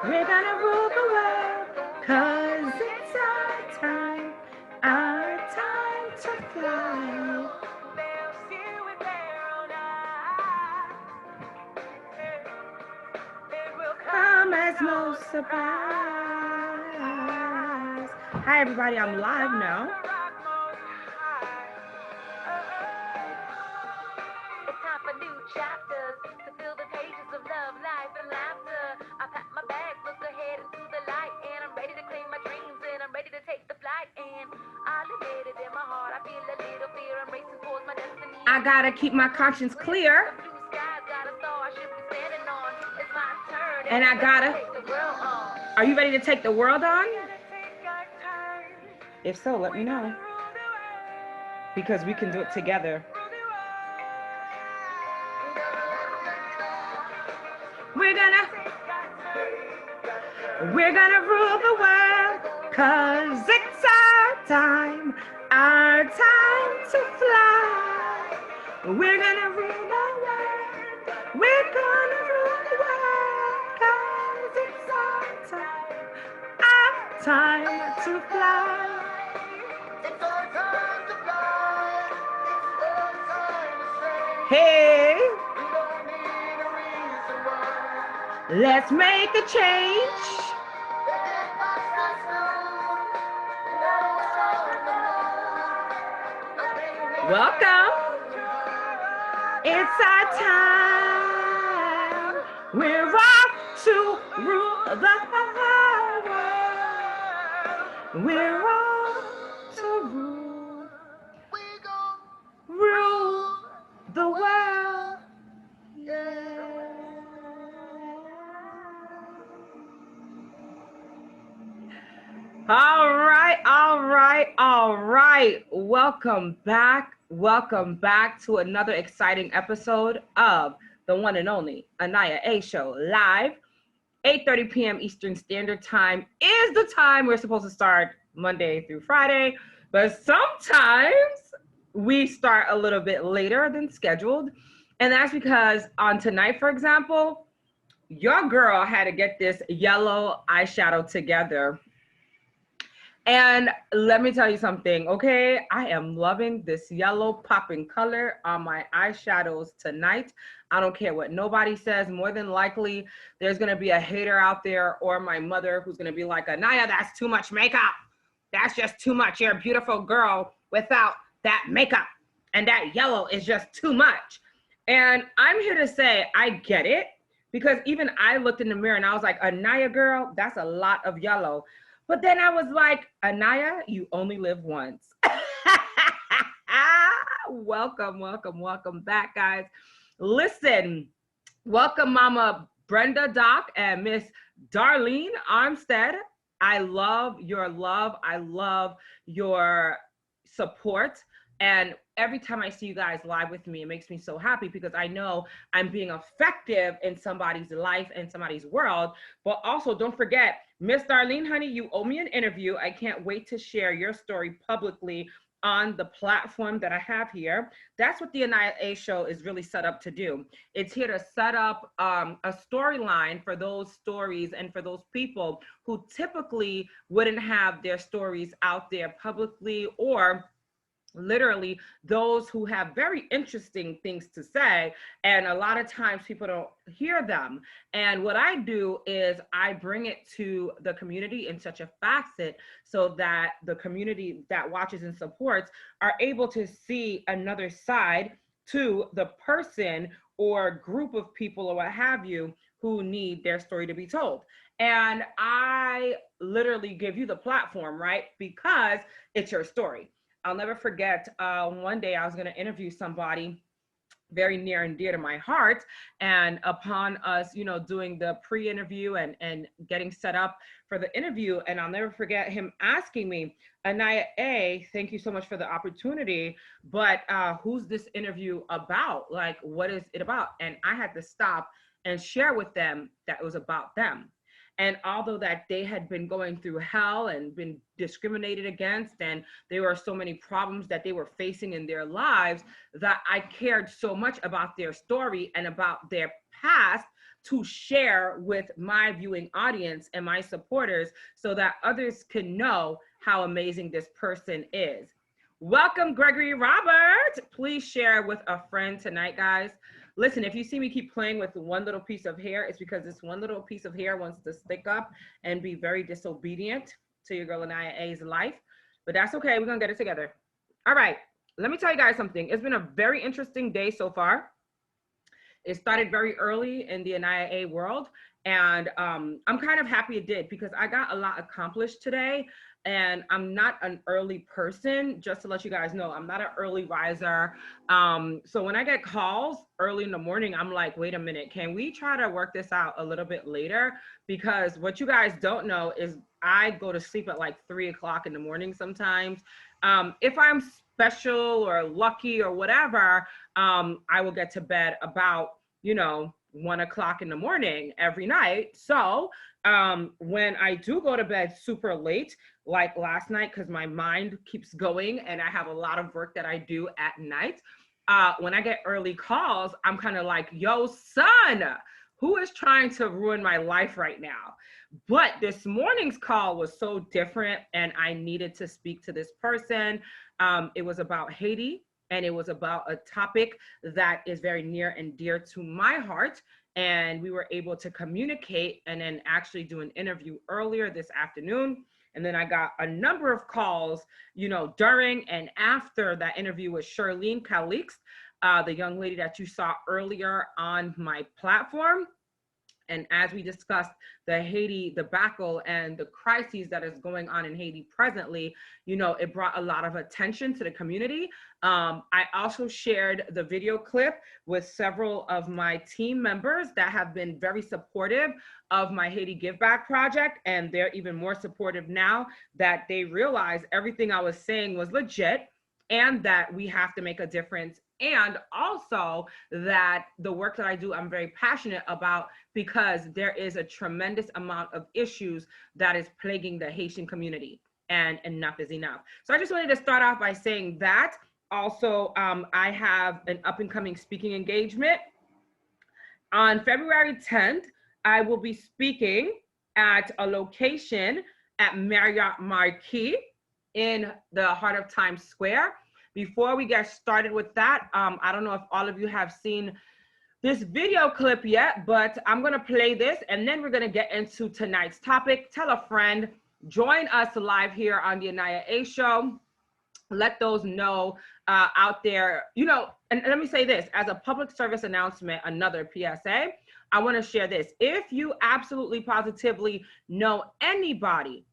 We're gonna rule the world, 'cause it's our time to fly. Come as no surprise. Hi everybody, I'm live now. It's time for new chapters to fill the pages of love, life, and laughter. I pack my bag, look ahead into the light, and I'm ready to claim my dreams, and I'm ready to take the flight. And I'll admit it in my heart, I feel a little fear. I'm racing towards my destiny. I gotta keep my conscience clear. The blue skies got a star I should be standing on. It's my turn, And I gotta. take the world on. Are you ready to take the world on? If so, let me know. Because we can do it together. We're gonna rule the world, 'cause it's our time to fly. We're gonna rule the world, we're gonna rule the world, 'cause it's our time to fly. It's our time to fly. It's our time to say. Hey, We don't need a reason why. let's make a change. Welcome. It's our time. We're off to rule the world. We're off to rule the world. Yeah. All right. Welcome back to another exciting episode of the one and only AniYa Show live. 8:30 p.m. Eastern Standard Time is the time we're supposed to start Monday through Friday, but sometimes we start a little bit later than scheduled. And that's because on tonight, for example, your girl had to get this yellow eyeshadow together. And let me tell you something, okay? I am loving this yellow popping color on my eyeshadows tonight. I don't care what nobody says. More than likely, there's gonna be a hater out there or my mother who's gonna be like, AniYa, that's too much makeup. That's just too much. You're a beautiful girl without that makeup. And that yellow is just too much. And I'm here to say, I get it. Because even I looked in the mirror and I was like, AniYa girl, that's a lot of yellow. But then I was like, AniYa, you only live once. Welcome back, guys. Listen, welcome Mama Brenda Doc and Miss Darlene Armstead. I love your love. I love your support. And every time I see you guys live with me, it makes me so happy because I know I'm being effective in somebody's life and somebody's world. But also don't forget, Miss Darlene, honey, you owe me an interview. I can't wait to share your story publicly on the platform that I have here. That's what the AniYa Show is really set up to do. It's here to set up a storyline for those stories and for those people who typically wouldn't have their stories out there publicly, or literally those who have very interesting things to say, and a lot of times people don't hear them. And what I do is I bring it to the community in such a facet so that the community that watches and supports are able to see another side to the person or group of people or what have you who need their story to be told. And I literally give you the platform, right? Because it's your story. I'll never forget, one day I was going to interview somebody very near and dear to my heart. And upon us, doing the pre-interview and getting set up for the interview, and I'll never forget him asking me, AniYa, thank you so much for the opportunity, but who's this interview about? Like, what is it about? And I had to stop and share with them that it was about them. And although that they had been going through hell and been discriminated against, and there were so many problems that they were facing in their lives, that I cared so much about their story and about their past to share with my viewing audience and my supporters so that others can know how amazing this person is. Welcome, Gregory Robert. Please share with a friend tonight, guys. Listen, if you see me keep playing with one little piece of hair, it's because this one little piece of hair wants to stick up and be very disobedient to your girl AniYa A's life. But that's okay. We're going to get it together. All right. Let me tell you guys something. It's been a very interesting day so far. It started very early in the AniYa A world. And I'm kind of happy it did because I got a lot accomplished today. And I'm not an early person, just to let you guys know, I'm not an early riser. So when I get calls early in the morning, I'm like, wait a minute, can we try to work this out a little bit later? Because what you guys don't know is I go to sleep at like 3 o'clock in the morning sometimes. If I'm special or lucky or whatever, I will get to bed about, 1 o'clock in the morning every night. So when I do go to bed super late, like last night, because my mind keeps going and I have a lot of work that I do at night, when I get early calls, I'm kind of like, yo, son, who is trying to ruin my life right now? But this morning's call was so different and I needed to speak to this person. It was about Haiti. And it was about a topic that is very near and dear to my heart. And we were able to communicate and then actually do an interview earlier this afternoon. And then I got a number of calls, during and after that interview with Charlene Calix, the young lady that you saw earlier on my platform. And as we discussed the Haiti debacle and the crises that is going on in Haiti presently, it brought a lot of attention to the community. I also shared the video clip with several of my team members that have been very supportive of my Haiti Give Back project. And they're even more supportive now that they realize everything I was saying was legit and that we have to make a difference. And also that the work that I do, I'm very passionate about because there is a tremendous amount of issues that is plaguing the Haitian community and enough is enough. So I just wanted to start off by saying that. Also, I have an up and coming speaking engagement. On February 10th, I will be speaking at a location at Marriott Marquis in the heart of Times Square. Before we get started with that, I don't know if all of you have seen this video clip yet, but I'm gonna play this and then we're gonna get into tonight's topic. Tell a friend, join us live here on the AniYa A Show. Let those know out there, and let me say this, as a public service announcement, another PSA, I wanna share this. If you absolutely positively know anybody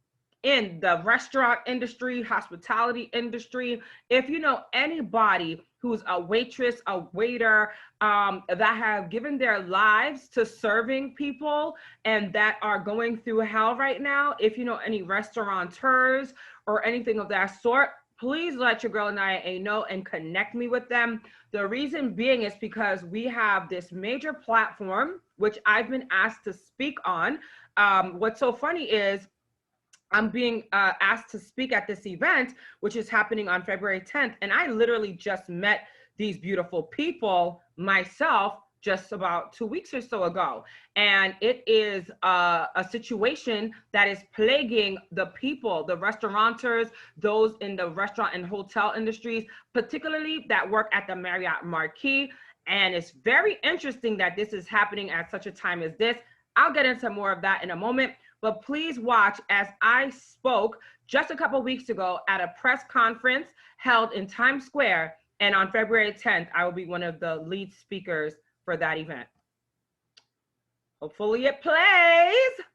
in the restaurant industry, hospitality industry, if you know anybody who's a waitress, a waiter, that have given their lives to serving people and that are going through hell right now, if you know any restaurateurs or anything of that sort, please let your girl AniYa A know and connect me with them. The reason being is because we have this major platform, which I've been asked to speak on. What's so funny is I'm being asked to speak at this event, which is happening on February 10th. And I literally just met these beautiful people myself just about 2 weeks or so ago. And it is a situation that is plaguing the people, the restaurateurs, those in the restaurant and hotel industries, particularly that work at the Marriott Marquis. And it's very interesting that this is happening at such a time as this. I'll get into more of that in a moment. But please watch as I spoke just a couple weeks ago at a press conference held in Times Square. And on February 10th, I will be one of the lead speakers for that event. Hopefully it plays.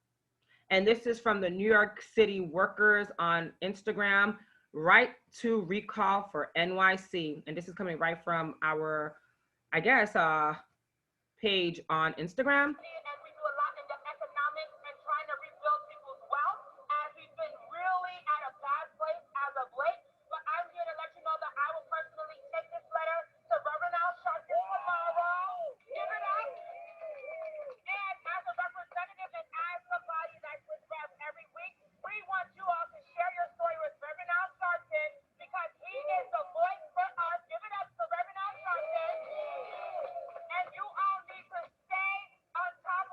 And this is from the New York City workers on Instagram, Right to Recall for NYC. And this is coming right from our, I guess, page on Instagram. On top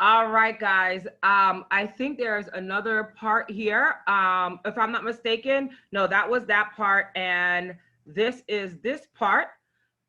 All right, guys. I think there's another part here. If I'm not mistaken, no, that was that part. And this is this part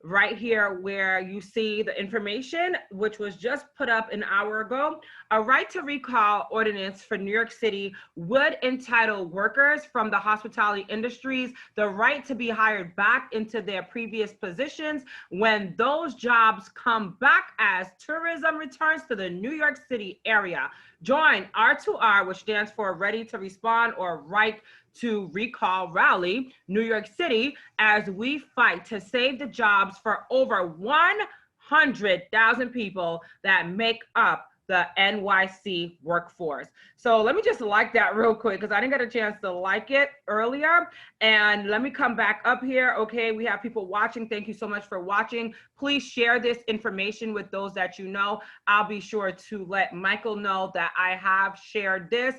right here where you see the information, which was just put up an hour ago. A right to recall ordinance for New York City would entitle workers from the hospitality industries the right to be hired back into their previous positions when those jobs come back as tourism returns to the New York City area. Join R2R, which stands for Ready to Respond or Right to Recall Rally, New York City, as we fight to save the jobs for over 100,000 people that make up the NYC workforce. So let me just like that real quick because I didn't get a chance to like it earlier. And let me come back up here. Okay, we have people watching. Thank you so much for watching. Please share this information with those that you know. I'll be sure to let Michael know that I have shared this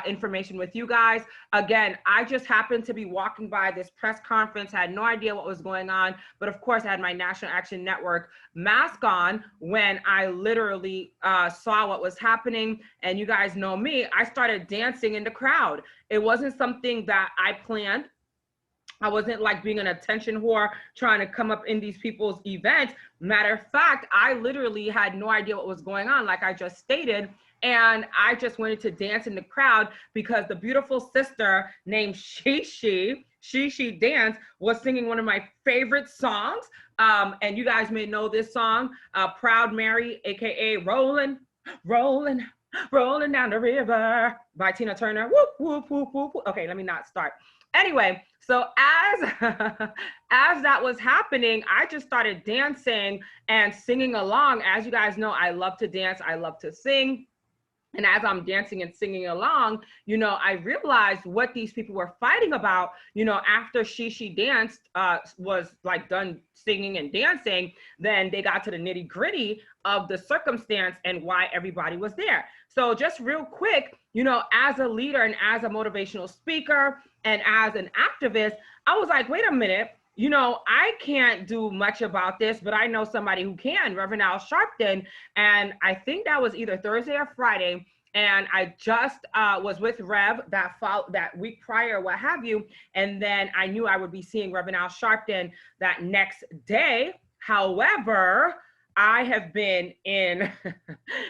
information with you guys. Again, I just happened to be walking by this press conference, had no idea what was going on, but of course I had my National Action Network mask on when I literally saw what was happening. And you guys know me, I started dancing in the crowd. It wasn't something that I planned. I wasn't like being an attention whore trying to come up in these people's events. Matter of fact, I literally had no idea what was going on, like I just stated. And I just wanted to dance in the crowd because the beautiful sister named Shishi Dance was singing one of my favorite songs. And you guys may know this song, Proud Mary, AKA Rolling, Rolling, Rolling Down the River by Tina Turner. Whoop, whoop, whoop, whoop, whoop. Okay, let me not start. Anyway, so as as that was happening, I just started dancing and singing along. As you guys know, I love to dance. I love to sing. And as I'm dancing and singing along, you know, I realized what these people were fighting about, you know, after Shishi danced, was like done singing and dancing, then they got to the nitty gritty of the circumstance and why everybody was there. So just real quick, you know, as a leader and as a motivational speaker and as an activist, I was like, wait a minute. You know, I can't do much about this, but I know somebody who can, Reverend Al Sharpton. And I think that was either Thursday or Friday. And I just was with Rev that week prior, what have you. And then I knew I would be seeing Reverend Al Sharpton that next day. However, I have been in,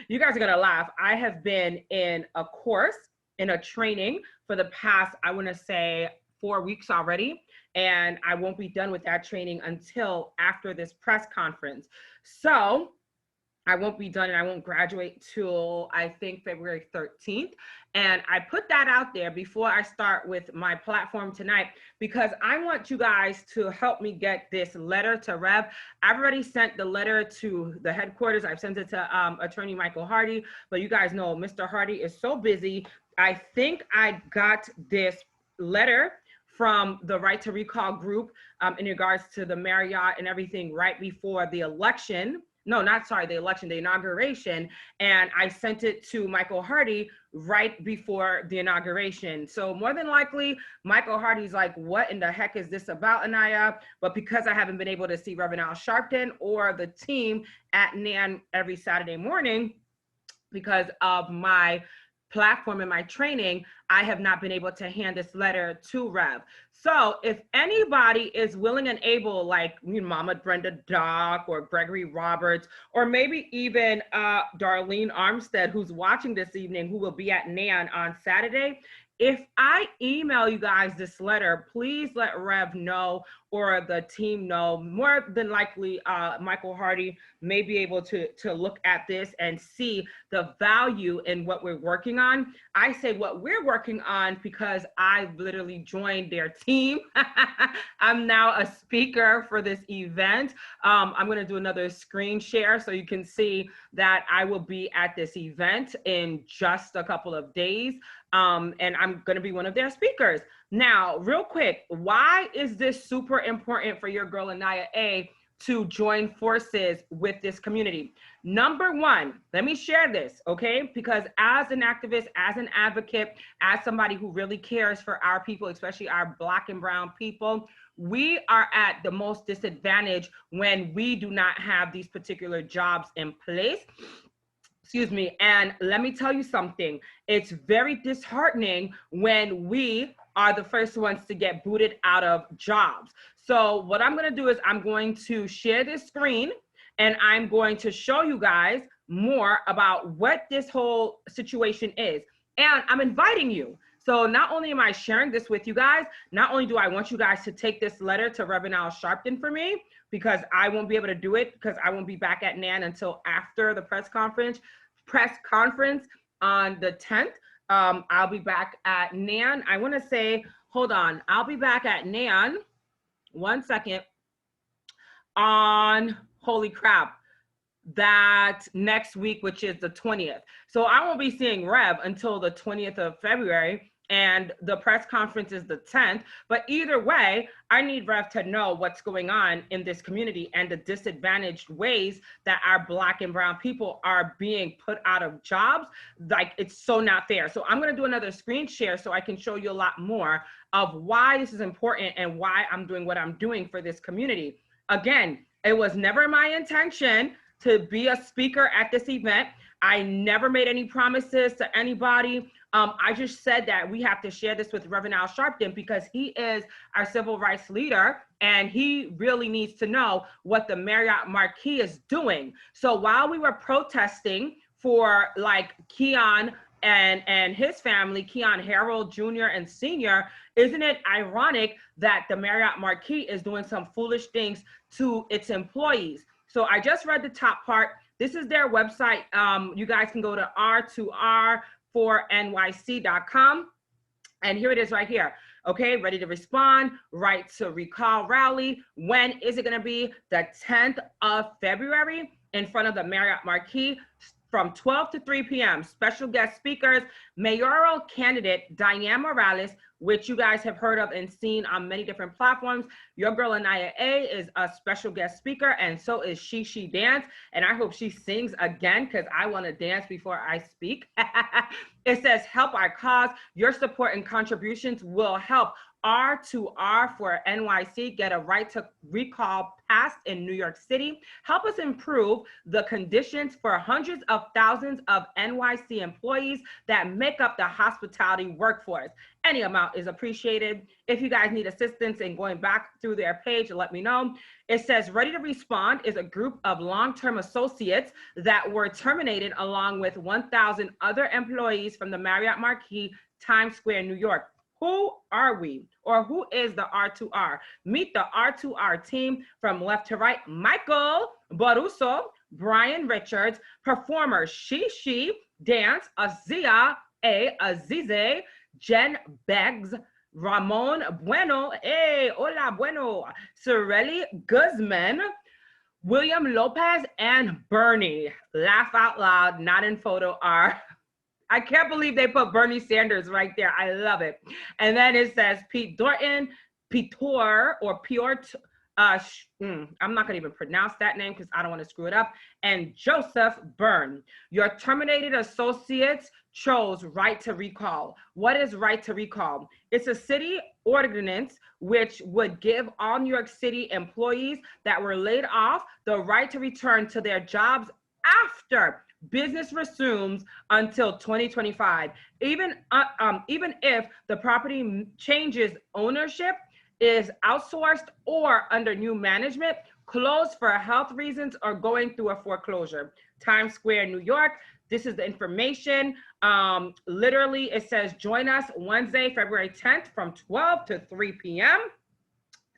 you guys are going to laugh. I have been in a course, in a training for the past, I want to say 4 weeks already. And I won't be done with that training until after this press conference. So I won't be done and I won't graduate till I think February 13th. And I put that out there before I start with my platform tonight because I want you guys to help me get this letter to Rev. I've already sent the letter to the headquarters. I've sent it to Attorney Michael Hardy, but you guys know Mr. Hardy is so busy. I think I got this letter from the Right to Recall group in regards to the Marriott and everything right before the election. No, not sorry, the election, the inauguration. And I sent it to Michael Hardy right before the inauguration. So more than likely, Michael Hardy's like, what in the heck is this about, AniYa? But because I haven't been able to see Reverend Al Sharpton or the team at NAN every Saturday morning, because of my platform and my training, I have not been able to hand this letter to Rev. So if anybody is willing and able, like Mama Brenda Dock or Gregory Roberts, or maybe even Darlene Armstead, who's watching this evening, who will be at NAN on Saturday, if I email you guys this letter, please let Rev know or the team know. More than likely, Michael Hardy may be able to look at this and see the value in what we're working on. I say what we're working on because I've literally joined their team. I'm now a speaker for this event. I'm going to do another screen share so you can see that I will be at this event in just a couple of days. And I'm going to be one of their speakers. Now, real quick, why is this super important for your girl AniYa A to join forces with this community? Number one, let me share this, okay? Because as an activist, as an advocate, as somebody who really cares for our people, especially our Black and brown people, we are at the most disadvantage when we do not have these particular jobs in place. Excuse me. And let me tell you something. It's very disheartening when we are the first ones to get booted out of jobs. So what I'm going to do is I'm going to share this screen and I'm going to show you guys more about what this whole situation is. And I'm inviting you. So not only am I sharing this with you guys, not only do I want you guys to take this letter to Reverend Al Sharpton for me, because I won't be able to do it because I won't be back at NAN until after the press conference on the 10th. I'll be back at NAN. I want to say, hold on, I'll be back at NAN, one second, on, holy crap, that next week, which is the 20th. So I won't be seeing Rev until the 20th of February, and the press conference is the 10th. But either way, I need Rev to know what's going on in this community and the disadvantaged ways that our Black and brown people are being put out of jobs. Like, it's so not fair. So I'm going to do another screen share so I can show you a lot more of why this is important and why I'm doing what I'm doing for this community. Again, it was never my intention to be a speaker at this event. I never made any promises to anybody. I just said that we have to share this with Reverend Al Sharpton because he is our civil rights leader and he really needs to know what the Marriott Marquis is doing. So while we were protesting for like Keon and his family, Keon Harold Jr. and Sr., isn't it ironic that the Marriott Marquis is doing some foolish things to its employees? So I just read the top part. This is their website. You guys can go to r2r4nyc.com. And here it is right here. Okay, ready to respond, right to recall rally. When is it gonna be? The 10th of February in front of the Marriott Marquis from 12 to 3 p.m. Special guest speakers, mayoral candidate Diane Morales, which you guys have heard of and seen on many different platforms. Your girl AniYa is a special guest speaker, and so is She Dance. And I hope she sings again because I want to dance before I speak. It says, help our cause. Your support and contributions will help R2R for NYC get a right to recall passed in New York City. Help us improve the conditions for hundreds of thousands of NYC employees that make up the hospitality workforce. Any amount is appreciated. If you guys need assistance in going back through their page, let me know. It says Ready to Respond is a group of long-term associates that were terminated along with 1,000 other employees from the Marriott Marquis, Times Square, New York. Who are we, or who is the R2R? Meet the R2R team from left to right. Michael Baruso, Brian Richards, performers She Dance, Azia Azize, Jen Beggs, Ramon Bueno, hey, hola bueno, Sorelli Guzman, William Lopez, and Bernie. Laugh out loud, not in photo R. I can't believe they put Bernie Sanders right there. I love it. And then it says Pete Dorton, Pitor, or Piort, I'm not gonna even pronounce that name because I don't want to screw it up, and Joseph Byrne. Your terminated associates chose right to recall. What is right to recall? It's a city ordinance which would give all New York City employees that were laid off the right to return to their jobs after business resumes until 2025. Even if the property changes ownership, is outsourced or under new management, closed for health reasons, or going through a foreclosure. Times Square, New York. This is the information. Literally, it says join us Wednesday, February 10th from 12 to 3 p.m.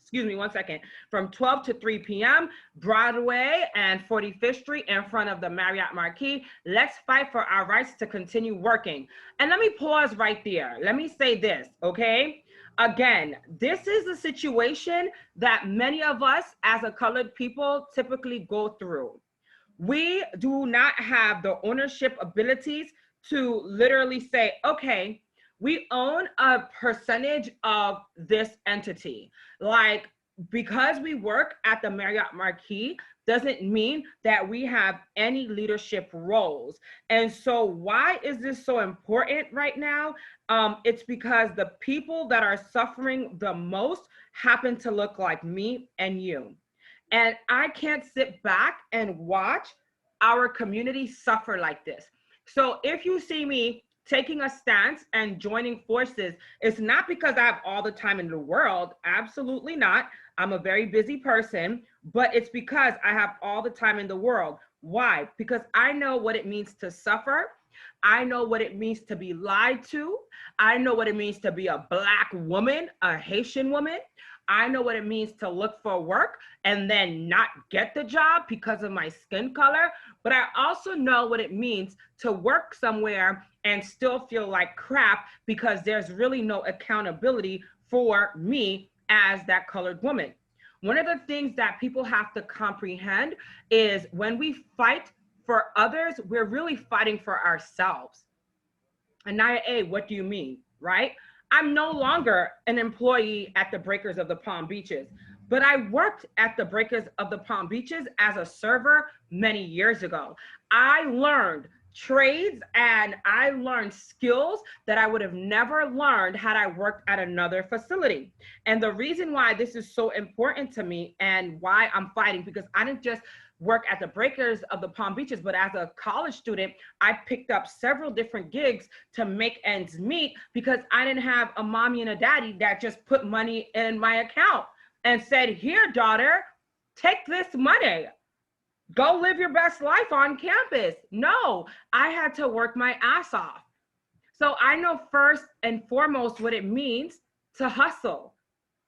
Excuse me, one second. From 12 to 3 p.m., Broadway and 45th Street in front of the Marriott Marquis. Let's fight for our rights to continue working. And let me pause right there. Let me say this, okay? Again, this is a situation that many of us as a colored people typically go through. We do not have the ownership abilities to literally say, okay, we own a percentage of this entity. Like, because we work at the Marriott Marquis doesn't mean that we have any leadership roles. And so why is this so important right now? It's because the people that are suffering the most happen to look like me and you. And I can't sit back and watch our community suffer like this. So if you see me taking a stance and joining forces, it's not because I have all the time in the world. Absolutely not. I'm a very busy person, but it's because I have all the time in the world. Why? Because I know what it means to suffer. I know what it means to be lied to. I know what it means to be a Black woman, a Haitian woman. I know what it means to look for work and then not get the job because of my skin color. But I also know what it means to work somewhere and still feel like crap because there's really no accountability for me as that colored woman. One of the things that people have to comprehend is when we fight for others, we're really fighting for ourselves. AniYa A, what do you mean, right? I'm no longer an employee at the Breakers of the Palm Beaches, but I worked at the Breakers of the Palm Beaches as a server many years ago. I learned trades and I learned skills that I would have never learned had I worked at another facility. And the reason why this is so important to me and why I'm fighting, because I didn't just work at the Breakers of the Palm Beaches, but as a college student, I picked up several different gigs to make ends meet because I didn't have a mommy and a daddy that just put money in my account and said, here, daughter, take this money. Go live your best life on campus. No, I had to work my ass off. So I know first and foremost what it means to hustle.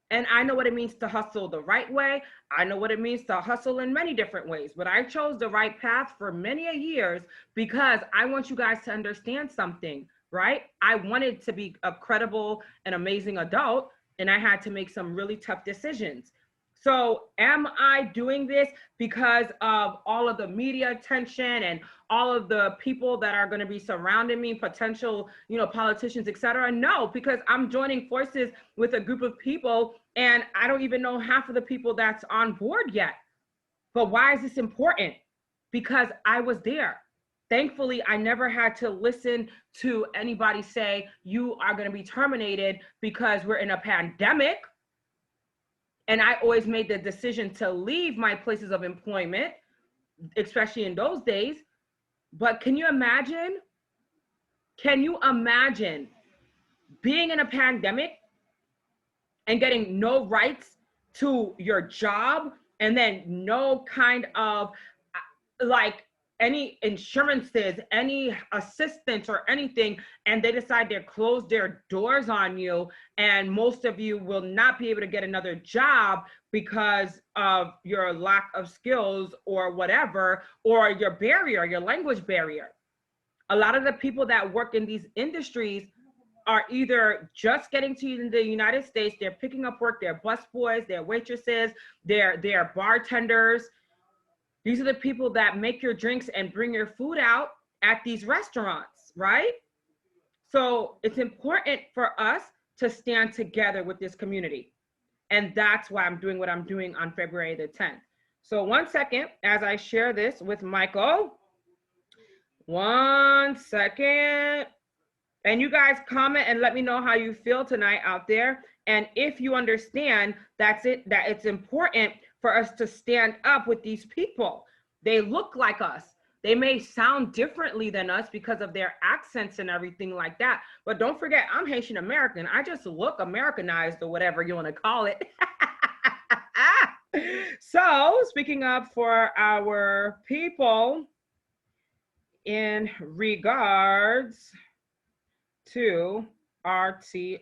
And I know what it means to hustle the right way. I know what it means to hustle in many different ways, but I chose the right path for many a years because I want you guys to understand something, right? I wanted to be a credible and amazing adult, and I had to make some really tough decisions. So am I doing this because of all of the media attention and all of the people that are going to be surrounding me, potential, politicians, et cetera? No, because I'm joining forces with a group of people and I don't even know half of the people that's on board yet. But why is this important? Because I was there. Thankfully, I never had to listen to anybody say, you are going to be terminated because we're in a pandemic. And I always made the decision to leave my places of employment, especially in those days. But can you imagine being in a pandemic and getting no rights to your job and then no kind of like any insurances, any assistance or anything, and they decide to close their doors on you, and most of you will not be able to get another job because of your lack of skills or whatever, or your barrier, your language barrier. A lot of the people that work in these industries are either just getting to the United States, they're picking up work, they're busboys, they're waitresses, they're bartenders. These are the people that make your drinks and bring your food out at these restaurants, right? So it's important for us to stand together with this community. And that's why I'm doing what I'm doing on February the 10th. So 1 second, as I share this with Michael. 1 second. And you guys comment and let me know how you feel tonight out there. And if you understand that it's important for us to stand up with these people. They look like us. They may sound differently than us because of their accents and everything like that. But don't forget, I'm Haitian American. I just look Americanized or whatever you want to call it. So speaking up for our people in regards to RTRNYC.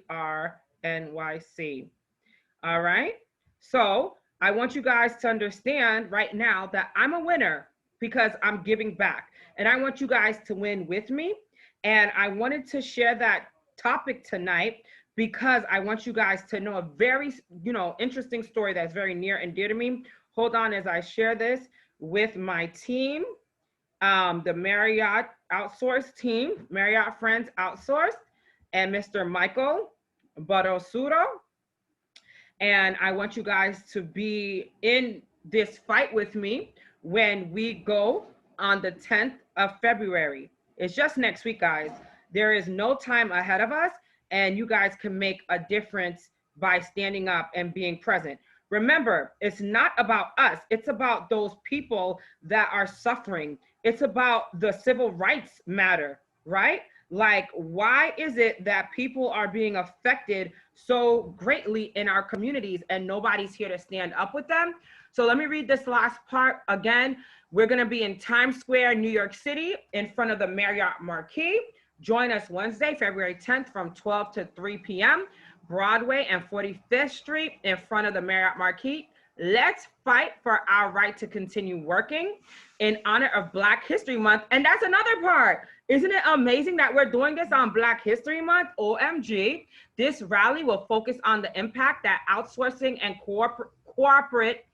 All right. So I want you guys to understand right now that I'm a winner because I'm giving back. And I want you guys to win with me. And I wanted to share that topic tonight because I want you guys to know a very, interesting story that's very near and dear to me. Hold on as I share this with my team, the Marriott Outsourced team, Marriott Friends Outsourced, and Mr. Michael Barosuro. And I want you guys to be in this fight with me when we go on the 10th of February. It's just next week, guys. There is no time ahead of us, and you guys can make a difference by standing up and being present. Remember, it's not about us. It's about those people that are suffering. It's about the civil rights matter, right? Like, why is it that people are being affected so greatly in our communities and nobody's here to stand up with them? So let me read this last part again. We're going to be in Times Square, New York City, in front of the Marriott Marquis. Join us Wednesday, February 10th from 12 to 3 p.m. Broadway and 45th Street in front of the Marriott Marquis. Let's fight for our right to continue working in honor of Black History Month. And that's another part. Isn't it amazing that we're doing this on Black History Month? OMG. This rally will focus on the impact that outsourcing and corporate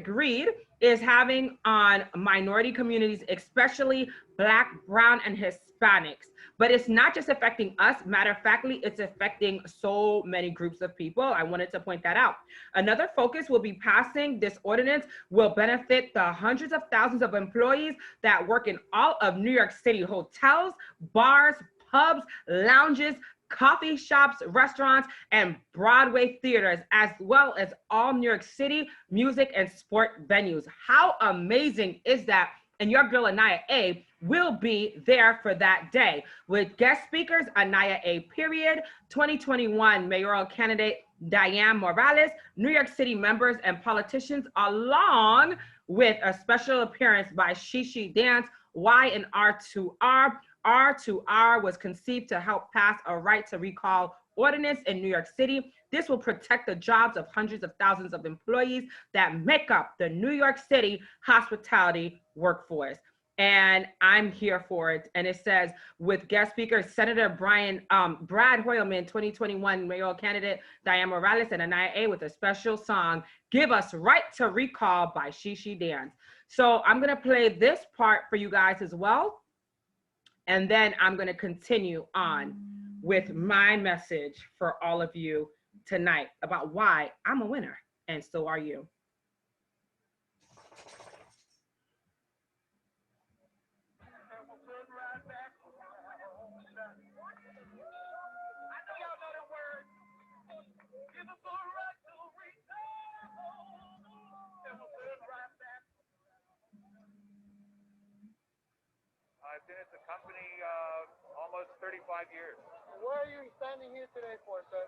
greed is having on minority communities, especially Black, Brown, and Hispanics. But it's not just affecting us. Matter of factly, it's affecting so many groups of people. I wanted to point that out. Another focus will be passing this ordinance will benefit the hundreds of thousands of employees that work in all of New York City hotels, bars, pubs, lounges, coffee shops, restaurants, and Broadway theaters, as well as all New York City music and sport venues. How amazing is that? And your girl AniYa A will be there for that day with guest speakers AniYa A period, 2021 mayoral candidate Diane Morales, New York City members and politicians, along with a special appearance by Shishi Dance, Y and R2R. R2R was conceived to help pass a right to recall ordinance in New York City. This will protect the jobs of hundreds of thousands of employees that make up the New York City hospitality workforce. And I'm here for it. And it says, with guest speakers, Senator Brad Hoylman, 2021 mayoral candidate, Diane Morales, and AniYa A with a special song, Give Us Right to Recall by Shishi Dance. So I'm gonna play this part for you guys as well. And then I'm gonna continue on with my message for all of you tonight about why I'm a winner, and so are you. I've been at the company almost 35 years. What are you standing here today for, sir?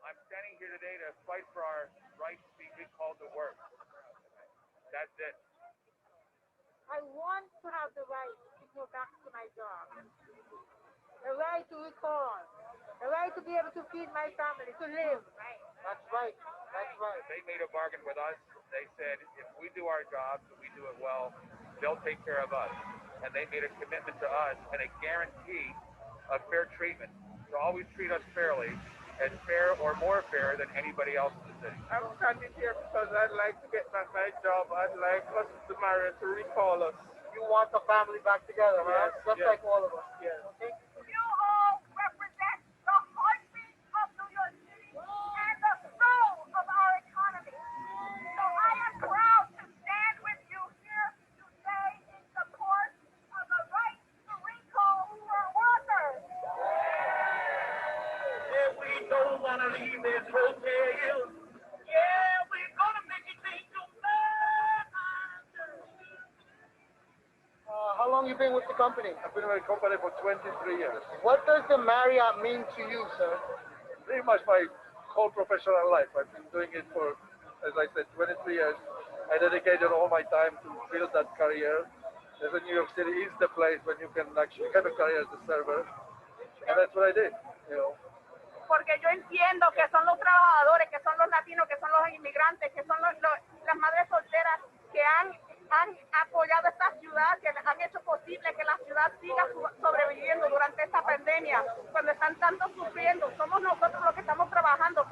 I'm standing here today to fight for our right to be recalled to work. That's it. I want to have the right to go back to my job, the right to recall, the right to be able to feed my family, to live. That's right. That's right. They made a bargain with us. They said, if we do our jobs and we do it well, they'll take care of us. And they made a commitment to us and a guarantee of fair treatment to always treat us fairly, as fair or more fair than anybody else in the city. I'm standing here because I'd like to get back my job. I'd like us to marry to recall us. You want the family back together, huh? Yes, Just yes. like all of us. Yes. Okay? You all represent the heartbeat of New York City and the soul of our economy. So I am proud to stand with you here today in support of the right to recall for workers. Yeah, we don't want to leave this hotel. Yeah, we're going to make it take you back. How long you been with the company? I've been with the company for 23 years. What does the Marriott mean to you, sir? Pretty much my whole professional life. I've been doing it for, as I said, 23 years. I dedicated all my time to build that career. As New York City is the place when you can actually have a career as a server. And that's what I did, you know. Porque yo entiendo que son los trabajadores, que son los latinos, que son los inmigrantes, que son las madres solteras que han apoyado esta ciudad, que han hecho posible que la ciudad siga sobreviviendo durante esta pandemia, cuando están tanto sufriendo. Somos nosotros los que estamos trabajando,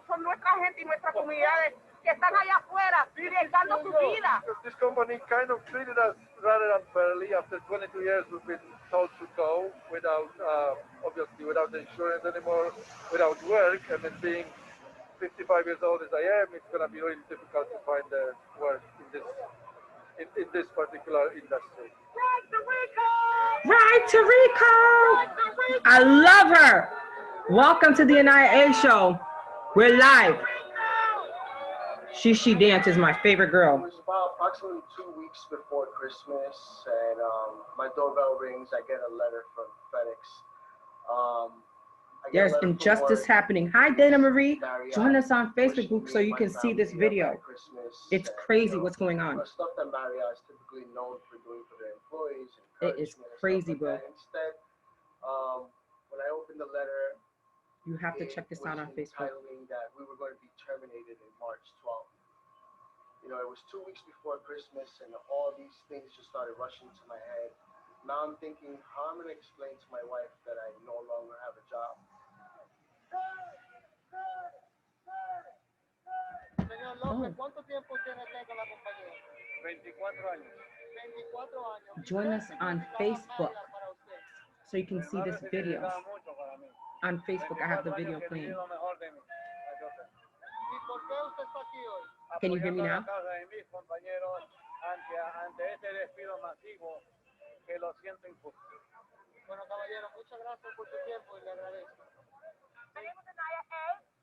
son nuestra gente y nuestras comunidades que están allá afuera arriesgando su vida. This company kind of treated us rather unfairly. After 22 years, we've been told to go without, obviously, without insurance anymore, without work, and then being 55 years old as I am, it's going to be really difficult to find work in this particular industry. Right to recall! Right to recall! I love her. Welcome to the AniYa A show. We're live. She Dance is my favorite It girl. was about approximately 2 weeks before Christmas, and my doorbell rings. I get a letter from FedEx. I get a There's letter from injustice work. happening. Hi, Dana Marie. Marriott Join us on Facebook wishing group me so and you my can see this family a video. Merry Christmas. It's And, crazy what's going on. Stuff that Marriott is typically known for doing for their employees. It is encouragement and crazy, stuff like bro. that. Instead, when I opened the letter, You have to it check this was out on Facebook. entitling that we were going to be terminated in March 12th. You know, it was 2 weeks before Christmas, and all these things just started rushing to my head. Now I'm thinking, how am I going to explain to my wife that I no longer have a job? Señor López, ¿cuánto tiempo tiene usted con la compañía? 24 años. 24 años. Join us on Facebook Para usted. so you can see this video. Significaba mucho para mí. On Facebook, I have the 24 video años que he playing. vivido lo mejor de mí. Entonces, ¿Y por qué usted está aquí hoy? Can you hear me apoyando now? la causa de mis compañeros ante este despido masivo que lo siento injusto. Bueno, caballero, muchas gracias por su tiempo y le agradezco. My name is AniYa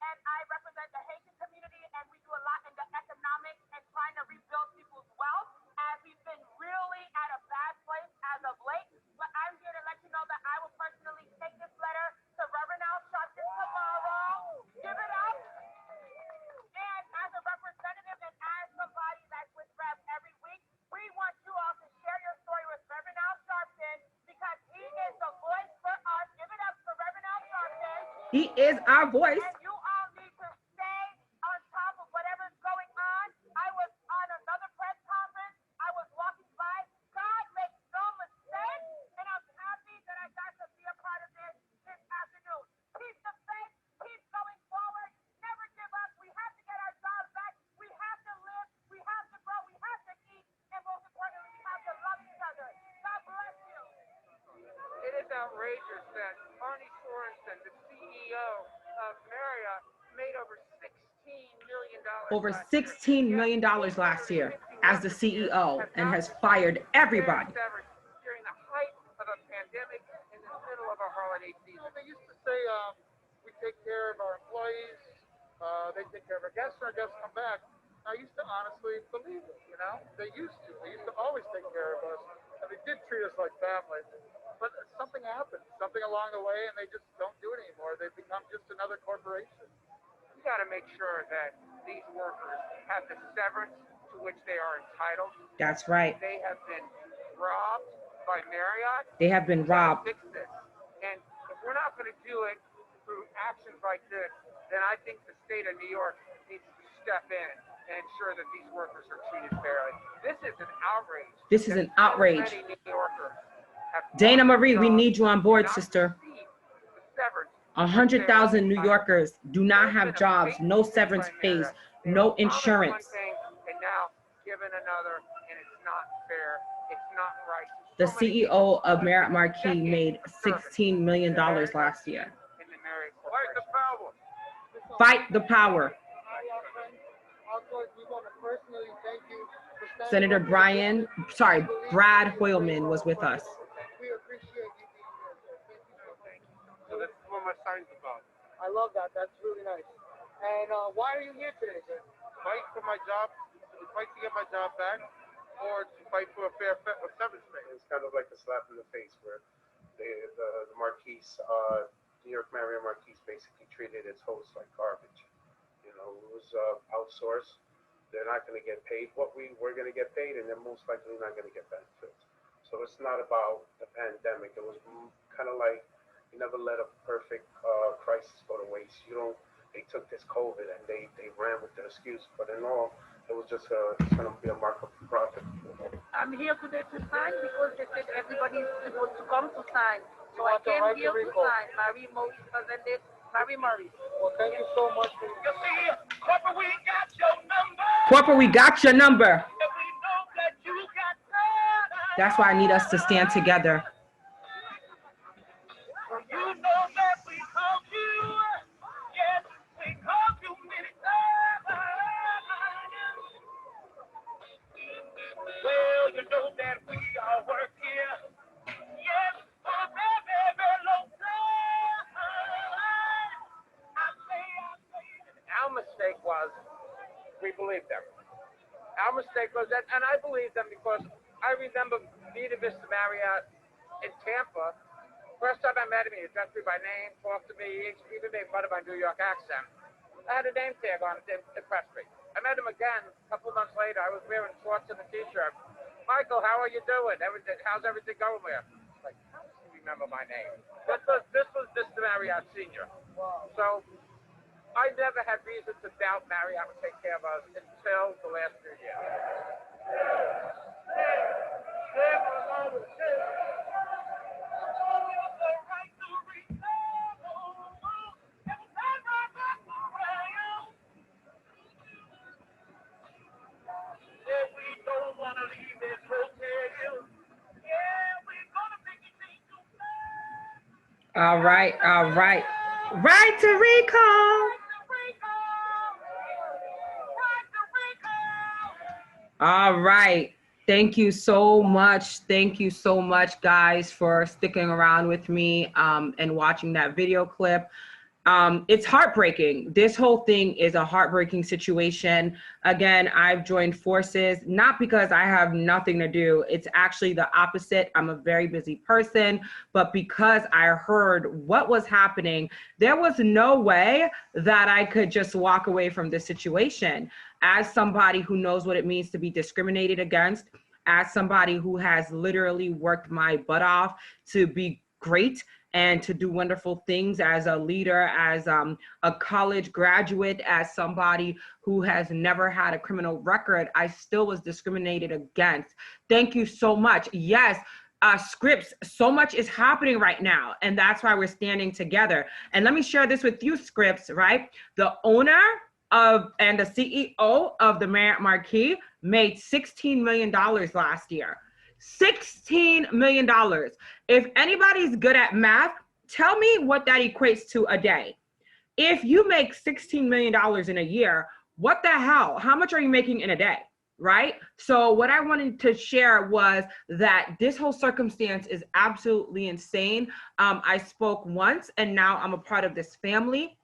and I represent the Haitian community, and we do a lot in the economics and trying to rebuild people's wealth, as we've been really at a bad place as of late. But I'm here to let you know that I will personally take this letter to Reverend Al Sharpton tomorrow. Give it up. And as a representative and as somebody that's with Rev every week, we want you all to share your story with Reverend Al Sharpton, because he is the voice for us. Give it up for Reverend Al Sharpton. He is our voice. And you all need to stay on top of whatever's going on. I was on another press conference. I was walking by. God makes no mistakes, and I'm happy that I got to be a part of this afternoon. Keep the faith. Keep going forward. Never give up. We have to get our jobs back. We have to live. We have to grow. We have to eat. And most importantly, we have to love each other. God bless you. It is outrageous that Arnie Sorensen, the CEO of Marriott, made over $16 million. Over last year. $16 million last year as the CEO and has fired everybody. During the height of a pandemic in the middle of a holiday You know, season. they used to say we take care of our employees, they take care of our guests come back. I used to honestly believe it, you know? They used to. They used to always take care of us, and they did treat us like family. But something happened, something along the way, and they just don't do it anymore. They've become just another corporation. We got to make sure that these workers have the severance to which they are entitled. That's right. They have been robbed by Marriott. They have been robbed. Fix this. And if we're not going to do it through actions like this, then I think the state of New York needs to step in and ensure that these workers are treated fairly. This is an outrage. This is an outrage. Many New Yorkers have Dana lost Marie, we jobs, need you on board, not sister. received the severance 100,000 New Yorkers do not have jobs, no severance pays, no insurance. And now given another, and it's not fair. It's not right. The CEO of Marriott Marquis made $16 million last year. In the Marriott Fight the Corporation. power. Fight the power. Also, we want to personally thank you for standing Senator up for the Brad Hoylman was with us. We appreciate you being here, sir. Thank you so much. So that's what my sign's about. I love that. That's really nice. And why are you here today, sir? Fight for my job, fight to get my job back, or to fight for a fair severance pay. It's kind of like a slap in the face where the Marquis, New York Marriott Marquis basically treated its hosts like garbage. You know, it was outsourced. They're not going to get paid what we were going to get paid, and they're most likely not going to get benefits. So it's not about the pandemic. It was kind of like you never let a perfect crisis go to waste. They took this COVID and they ran with the excuse, but in all, it was just it's going to be a markup for profit. I'm here today to sign because they said everybody's supposed to come to sign. So I want the came right to here to recall. sign. Marie Maurice presented. Marie Maurice. Well, thank you so much for You see, corporate, we got your number. Corporate, we got your number. And we know that you got time. That's why I need us to stand together. You know that we called you. Yes, we called you many times. Well, you know that we all work here. Yes, for a very, very, very long time. I say. Our mistake was we believed them. Our mistake was that, and I believed them because I remember meeting Mr. Marriott in Tampa. First time I met him, he addressed me by name, talked to me, he even made fun of my New York accent. I had a name tag on it that impressed me. I met him again a couple months later. I was wearing shorts and a t-shirt. Michael, how are you doing? How's everything going there? Like, how does he remember my name? This was Mr. Marriott Sr. So I never had reason to doubt Marriott would take care of us until the last few years. All right, all right. Right to recall. All right. Thank you so much. Thank you so much, guys, for sticking around with me and watching that video clip. It's heartbreaking. This whole thing is a heartbreaking situation. Again, I've joined forces, not because I have nothing to do. It's actually the opposite. I'm a very busy person, but because I heard what was happening, there was no way that I could just walk away from this situation. As somebody who knows what it means to be discriminated against, as somebody who has literally worked my butt off to be great and to do wonderful things as a leader, as a college graduate, as somebody who has never had a criminal record, I still was discriminated against. Thank you so much. Yes, Scripps, so much is happening right now, and that's why we're standing together. And let me share this with you, Scripps, right? The owner of and the CEO of the Marriott Marquis made $16 million last year. $16 million. If anybody's good at math, tell me what that equates to a day. If you make $16 million in a year, what the hell? How much are you making in a day? Right? So what I wanted to share was that this whole circumstance is absolutely insane. I spoke once and now I'm a part of this family.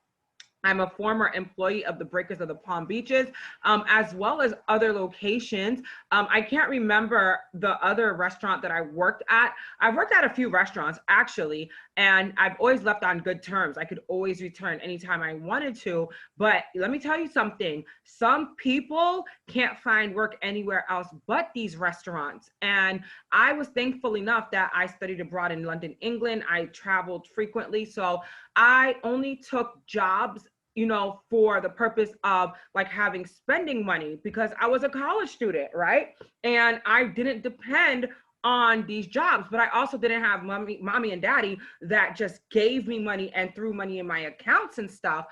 I'm a former employee of the Breakers of the Palm Beaches, as well as other locations. I can't remember the other restaurant that I worked at. I've worked at a few restaurants, actually, and I've always left on good terms. I could always return anytime I wanted to. But let me tell you something. Some people can't find work anywhere else but these restaurants. And I was thankful enough that I studied abroad in London, England. I traveled frequently. So I only took jobs, you know, for the purpose of like having spending money because I was a college student, right? And I didn't depend on these jobs, but I also didn't have mommy and daddy that just gave me money and threw money in my accounts and stuff.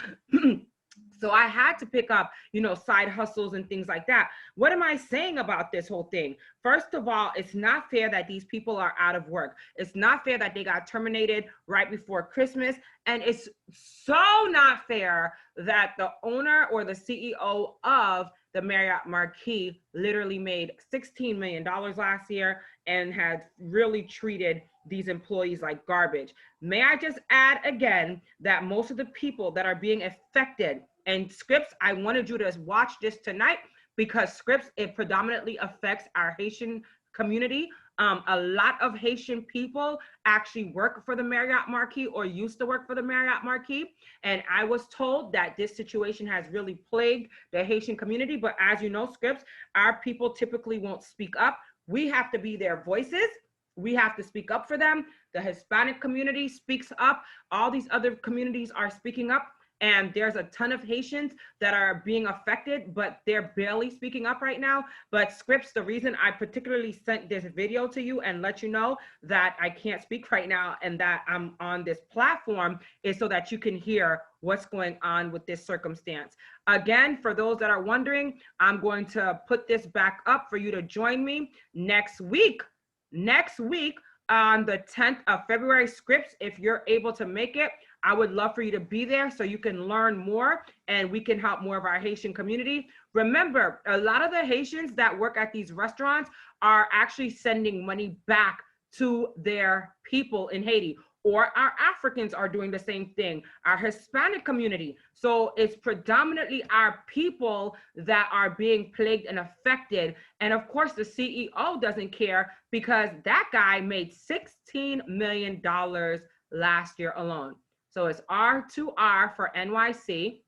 So I had to pick up, you know, side hustles and things like that. What am I saying about this whole thing? First of all, it's not fair that these people are out of work. It's not fair that they got terminated right before Christmas. And it's so not fair that the owner or the CEO of the Marriott Marquis literally made $16 million last year and had really treated these employees like garbage. May I just add again that most of the people that are being affected, and Scripps, I wanted you to watch this tonight because Scripps, it predominantly affects our Haitian community. A lot of Haitian people actually work for the Marriott Marquis or used to work for the Marriott Marquis. And I was told that this situation has really plagued the Haitian community. But as you know, Scripps, our people typically won't speak up. We have to be their voices. We have to speak up for them. The Hispanic community speaks up. All these other communities are speaking up. And there's a ton of Haitians that are being affected, but they're barely speaking up right now. But Scripps, the reason I particularly sent this video to you and let you know that I can't speak right now and that I'm on this platform is so that you can hear what's going on with this circumstance. Again, for those that are wondering, I'm going to put this back up for you to join me next week. Next week on the 10th of February, Scripps, if you're able to make it, I would love for you to be there so you can learn more and we can help more of our Haitian community. Remember, a lot of the Haitians that work at these restaurants are actually sending money back to their people in Haiti. or our Africans are doing the same thing, our Hispanic community. So it's predominantly our people that are being plagued and affected. And of course, the CEO doesn't care because that guy made $16 million last year alone. So it's R2R for NYC.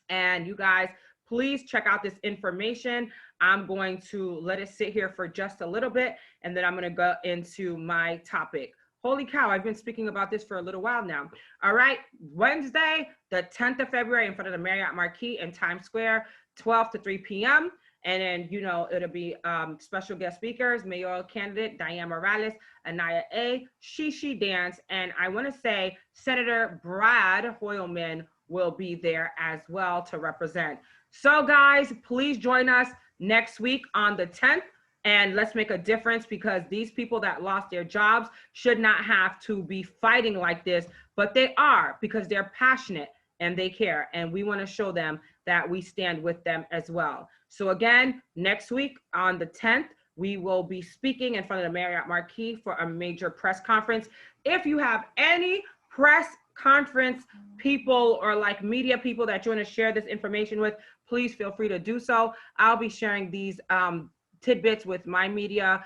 And you guys, please check out this information. I'm going to let it sit here for just a little bit, and then I'm going to go into my topic. Holy cow, I've been speaking about this for a little while now. All right, Wednesday, the 10th of February in front of the Marriott Marquis in Times Square, 12 to 3 p.m. And then, you know, it'll be special guest speakers, mayoral candidate Diane Morales, AniYa A, Shishi Dance, and I want to say Senator Brad Hoylman will be there as well to represent. So guys, please join us next week on the 10th. And let's make a difference, because these people that lost their jobs should not have to be fighting like this, but they are, because they're passionate and they care. And we want to show them that we stand with them as well. So again, next week on the 10th, we will be speaking in front of the Marriott Marquis for a major press conference. If you have any press conference people or like media people that you want to share this information with, please feel free to do so. I'll be sharing these tidbits with my media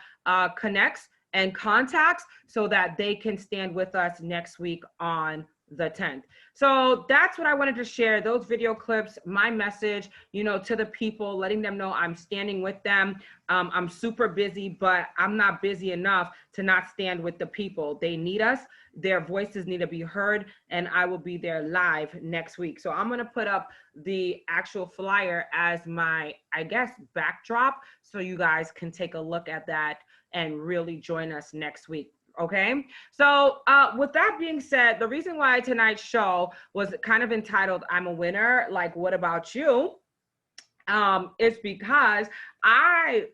connects and contacts so that they can stand with us next week on the 10th. So that's what I wanted to share, those video clips, my message, you know, to the people, letting them know I'm standing with them. I'm super busy, but I'm not busy enough to not stand with the people. They need us. Their voices need to be heard, and I will be there live next week. So I'm going to put up the actual flyer as my, I guess, backdrop, so you guys can take a look at that and really join us next week. Okay, so with that being said, the reason why tonight's show was kind of entitled "I'm a Winner," like, what about you? Is because I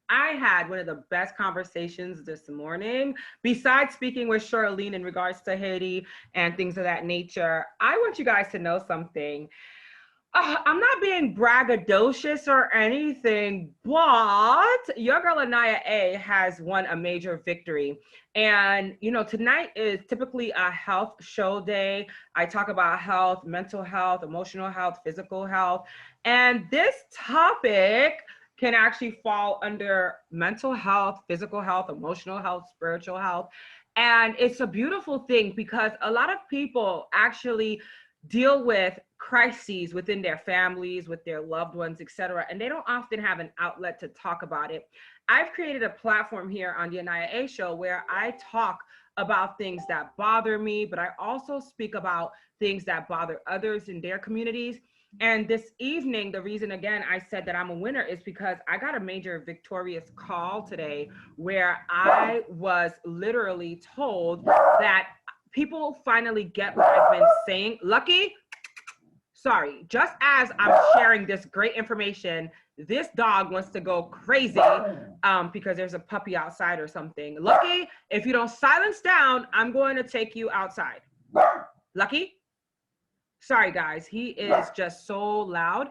had one of the best conversations this morning. Besides speaking with Charlene in regards to Haiti and things of that nature, I want you guys to know something. I'm not being braggadocious or anything, but your girl AniYa A has won a major victory. And, you know, tonight is typically a health show day. I talk about health, mental health, emotional health, physical health. And this topic can actually fall under mental health, physical health, emotional health, spiritual health. And it's a beautiful thing, because a lot of people actually deal with crises within their families, with their loved ones, etc., and they don't often have an outlet to talk about it. I've created a platform here on the AniYa A show where I talk about things that bother me, but I also speak about things that bother others in their communities. And this evening, the reason, again, I said that I'm a winner is because I got a major victorious call today where I was literally told that people finally get what I've been saying. Lucky, sorry, just as I'm sharing this great information, this dog wants to go crazy because there's a puppy outside or something. Lucky, if you don't silence down, I'm going to take you outside. Lucky? Sorry, guys, he is just so loud.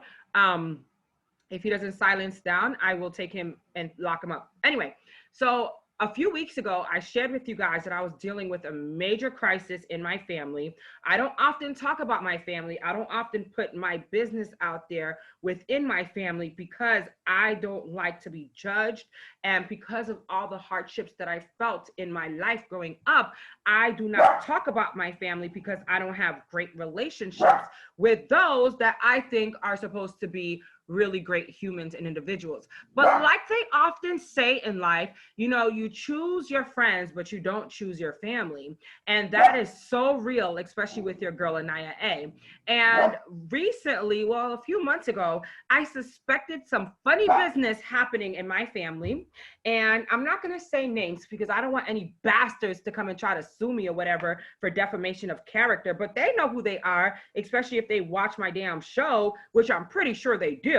If he doesn't silence down, I will take him and lock him up. Anyway, so a few weeks ago, I shared with you guys that I was dealing with a major crisis in my family. I don't often talk about my family. I don't often put my business out there within my family because I don't like to be judged. And because of all the hardships that I felt in my life growing up, I do not talk about my family because I don't have great relationships with those that I think are supposed to be really great humans and individuals. But like they often say in life, you know, you choose your friends, but you don't choose your family. And that is so real, especially with your girl AniYa A. And recently, well, a few months ago, I suspected some funny business happening in my family. And I'm not going to say names because I don't want any bastards to come and try to sue me or whatever for defamation of character, but they know who they are, especially if they watch my damn show, which I'm pretty sure they do.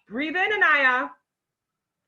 Breathe in, AniYa,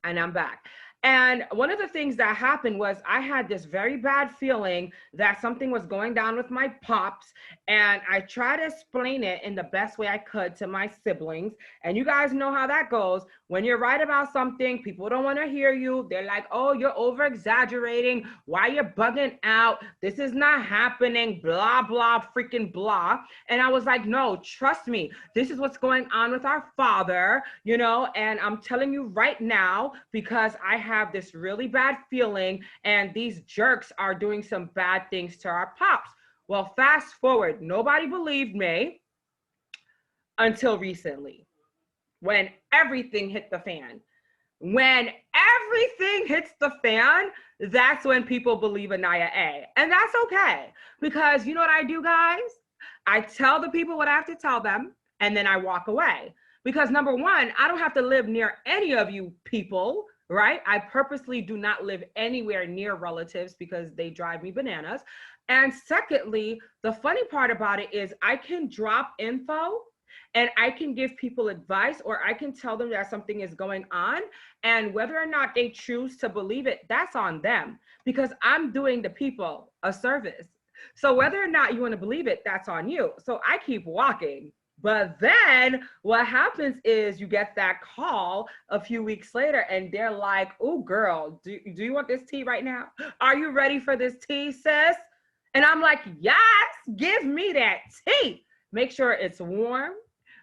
and I'm back. And one of the things that happened was I had this very bad feeling that something was going down with my pops. And I tried to explain it in the best way I could to my siblings. And you guys know how that goes. When you're right about something, people don't want to hear you. They're like, oh, you're over exaggerating. Why you're bugging out? This is not happening. Blah, blah, freaking blah. And I was like, no, trust me. This is what's going on with our father, you know, and I'm telling you right now because I have this really bad feeling and these jerks are doing some bad things to our pops. Well, fast forward, nobody believed me until recently when everything hit the fan. When everything hits the fan, that's when people believe AniYa A. And that's okay because you know what I do, guys? I tell the people what I have to tell them and then I walk away. Because number one, I don't have to live near any of you people, right? I purposely do not live anywhere near relatives because they drive me bananas. And secondly, the funny part about it is I can drop info and I can give people advice or I can tell them that something is going on. And whether or not they choose to believe it, that's on them because I'm doing the people a service. So whether or not you want to believe it, that's on you. So I keep walking. But then what happens is you get that call a few weeks later and they're like, oh, girl, do you want this tea right now? Are you ready for this tea, sis? And I'm like, yes, give me that tea. Make sure it's warm.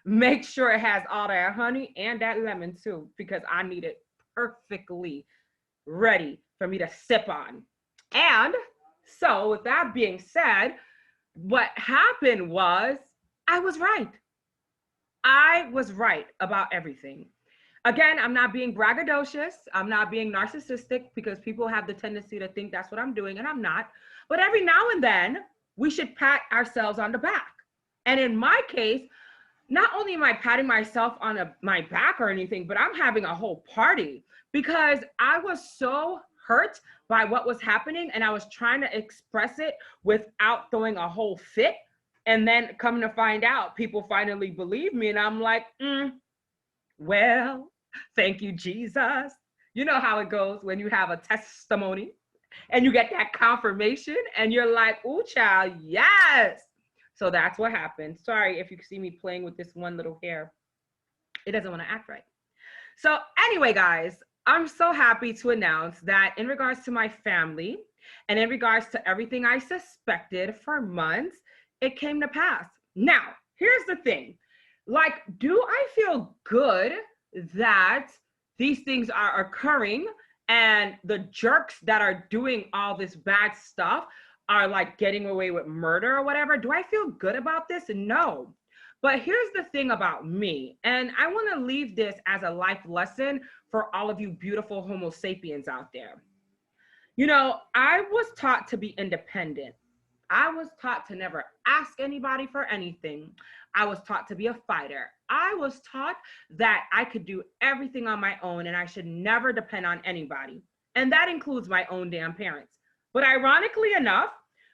Make sure it has all that honey and that lemon too, because I need it perfectly ready for me to sip on. And so with that being said, what happened was I was right. I was right about everything. Again, I'm not being braggadocious. I'm not being narcissistic because people have the tendency to think that's what I'm doing, and I'm not. But every now and then, we should pat ourselves on the back. And in my case, not only am I patting myself on my back or anything, but I'm having a whole party because I was so hurt by what was happening and I was trying to express it without throwing a whole fit. And then coming to find out, people finally believe me. And I'm like, well, thank you, Jesus. You know how it goes when you have a testimony and you get that confirmation and you're like, ooh, child, yes. So that's what happened. Sorry if you see me playing with this one little hair. It doesn't want to act right. So anyway, guys, I'm so happy to announce that in regards to my family and in regards to everything I suspected for months, it came to pass. Now, here's the thing. Like, do I feel good that these things are occurring and the jerks that are doing all this bad stuff are like getting away with murder or whatever? Do I feel good about this? No. But here's the thing about me, and I want to leave this as a life lesson for all of you beautiful Homo sapiens out there. You know, I was taught to be independent. I was taught to never ask anybody for anything. I was taught to be a fighter. I was taught that I could do everything on my own and I should never depend on anybody. And that includes my own damn parents. But ironically enough,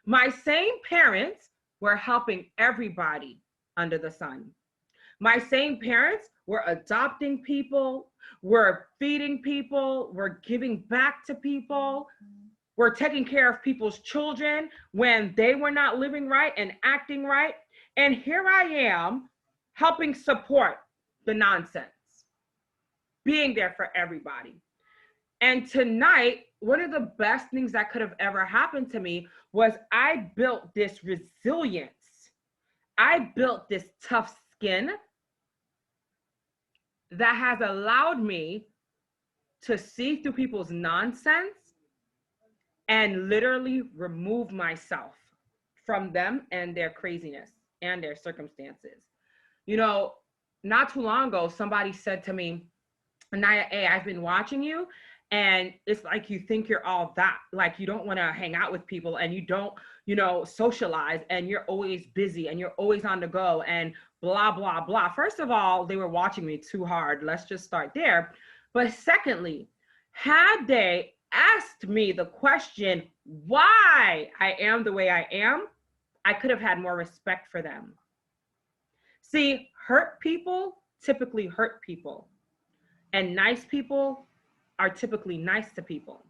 my same parents were helping everybody under the sun. My same parents were adopting people, were feeding people, were giving back to people, were taking care of people's children when they were not living right and acting right. And here I am helping support the nonsense, being there for everybody. And tonight, one of the best things that could have ever happened to me was I built this resilience. I built this tough skin that has allowed me to see through people's nonsense and literally remove myself from them and their craziness and their circumstances. You know, not too long ago, somebody said to me, AniYa A, I've been watching you and it's like you think you're all that, like you don't want to hang out with people and you don't, you know, socialize and you're always busy and you're always on the go and blah, blah, blah. First of all, they were watching me too hard. Let's just start there. But secondly, had they asked me the question why I am the way I am, I could have had more respect for them. See, hurt people typically hurt people, and nice people are typically nice to people.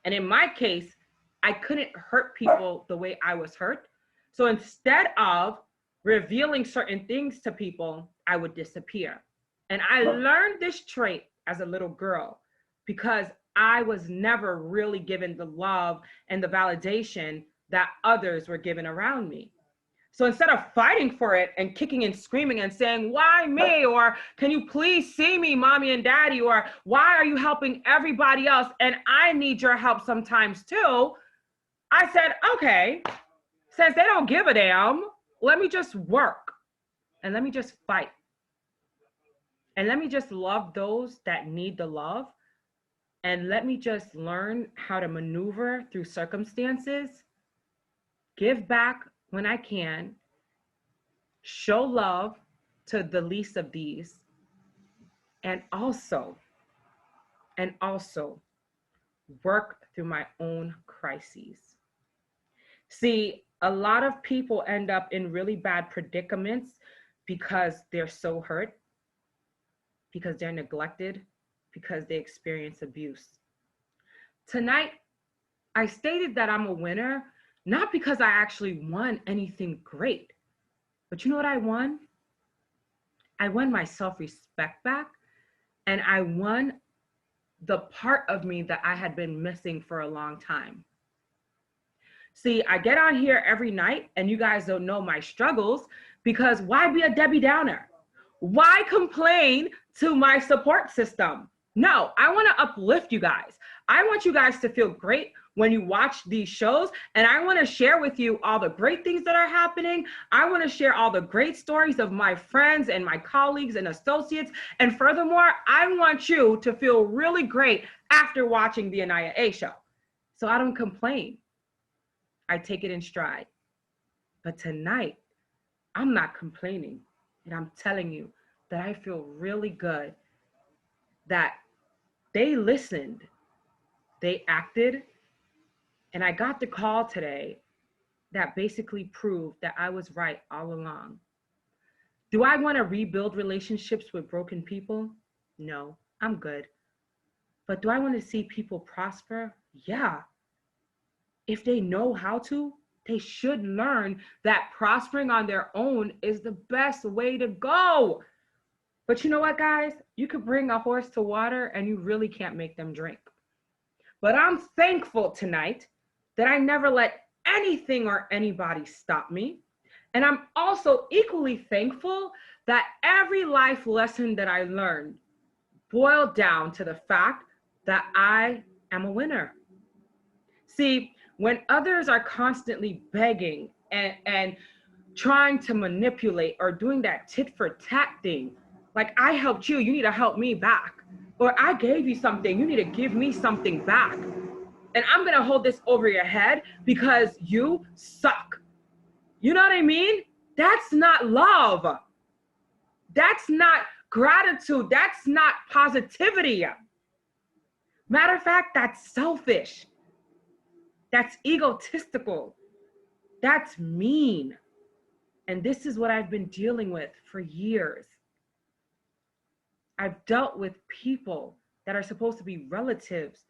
And in my case, I couldn't hurt people the way I was hurt. So instead of revealing certain things to people, I would disappear. And I learned this trait as a little girl because I was never really given the love and the validation that others were given around me. So instead of fighting for it and kicking and screaming and saying, why me? Or can you please see me, mommy and daddy? Or why are you helping everybody else? And I need your help sometimes too. I said, okay, since they don't give a damn, let me just work and let me just fight. And let me just love those that need the love. And let me just learn how to maneuver through circumstances, give back when I can, show love to the least of these, and also work through my own crises. See, a lot of people end up in really bad predicaments because they're so hurt, because they're neglected, because they experience abuse. Tonight, I stated that I'm a winner, not because I actually won anything great, but you know what I won? I won my self-respect back, and I won the part of me that I had been missing for a long time. See, I get on here every night and you guys don't know my struggles because why be a Debbie Downer? Why complain to my support system? No, I want to uplift you guys. I want you guys to feel great when you watch these shows, and I want to share with you all the great things that are happening. I want to share all the great stories of my friends and my colleagues and associates. And furthermore, I want you to feel really great after watching the AniYa show. So I don't complain. I take it in stride. But tonight, I'm not complaining. And I'm telling you that I feel really good that they listened, they acted, and I got the call today that basically proved that I was right all along. Do I want to rebuild relationships with broken people? No, I'm good. But do I want to see people prosper? Yeah. If they know how to, they should learn that prospering on their own is the best way to go. But you know what, guys? You could bring a horse to water and you really can't make them drink. But I'm thankful tonight that I never let anything or anybody stop me. And I'm also equally thankful that every life lesson that I learned boiled down to the fact that I am a winner. See, when others are constantly begging and trying to manipulate or doing that tit for tat thing, like I helped you, you need to help me back. Or I gave you something, you need to give me something back. And I'm gonna hold this over your head because you suck. You know what I mean? That's not love. That's not gratitude. That's not positivity. Matter of fact, that's selfish. That's egotistical. That's mean. And this is what I've been dealing with for years. I've dealt with people that are supposed to be relatives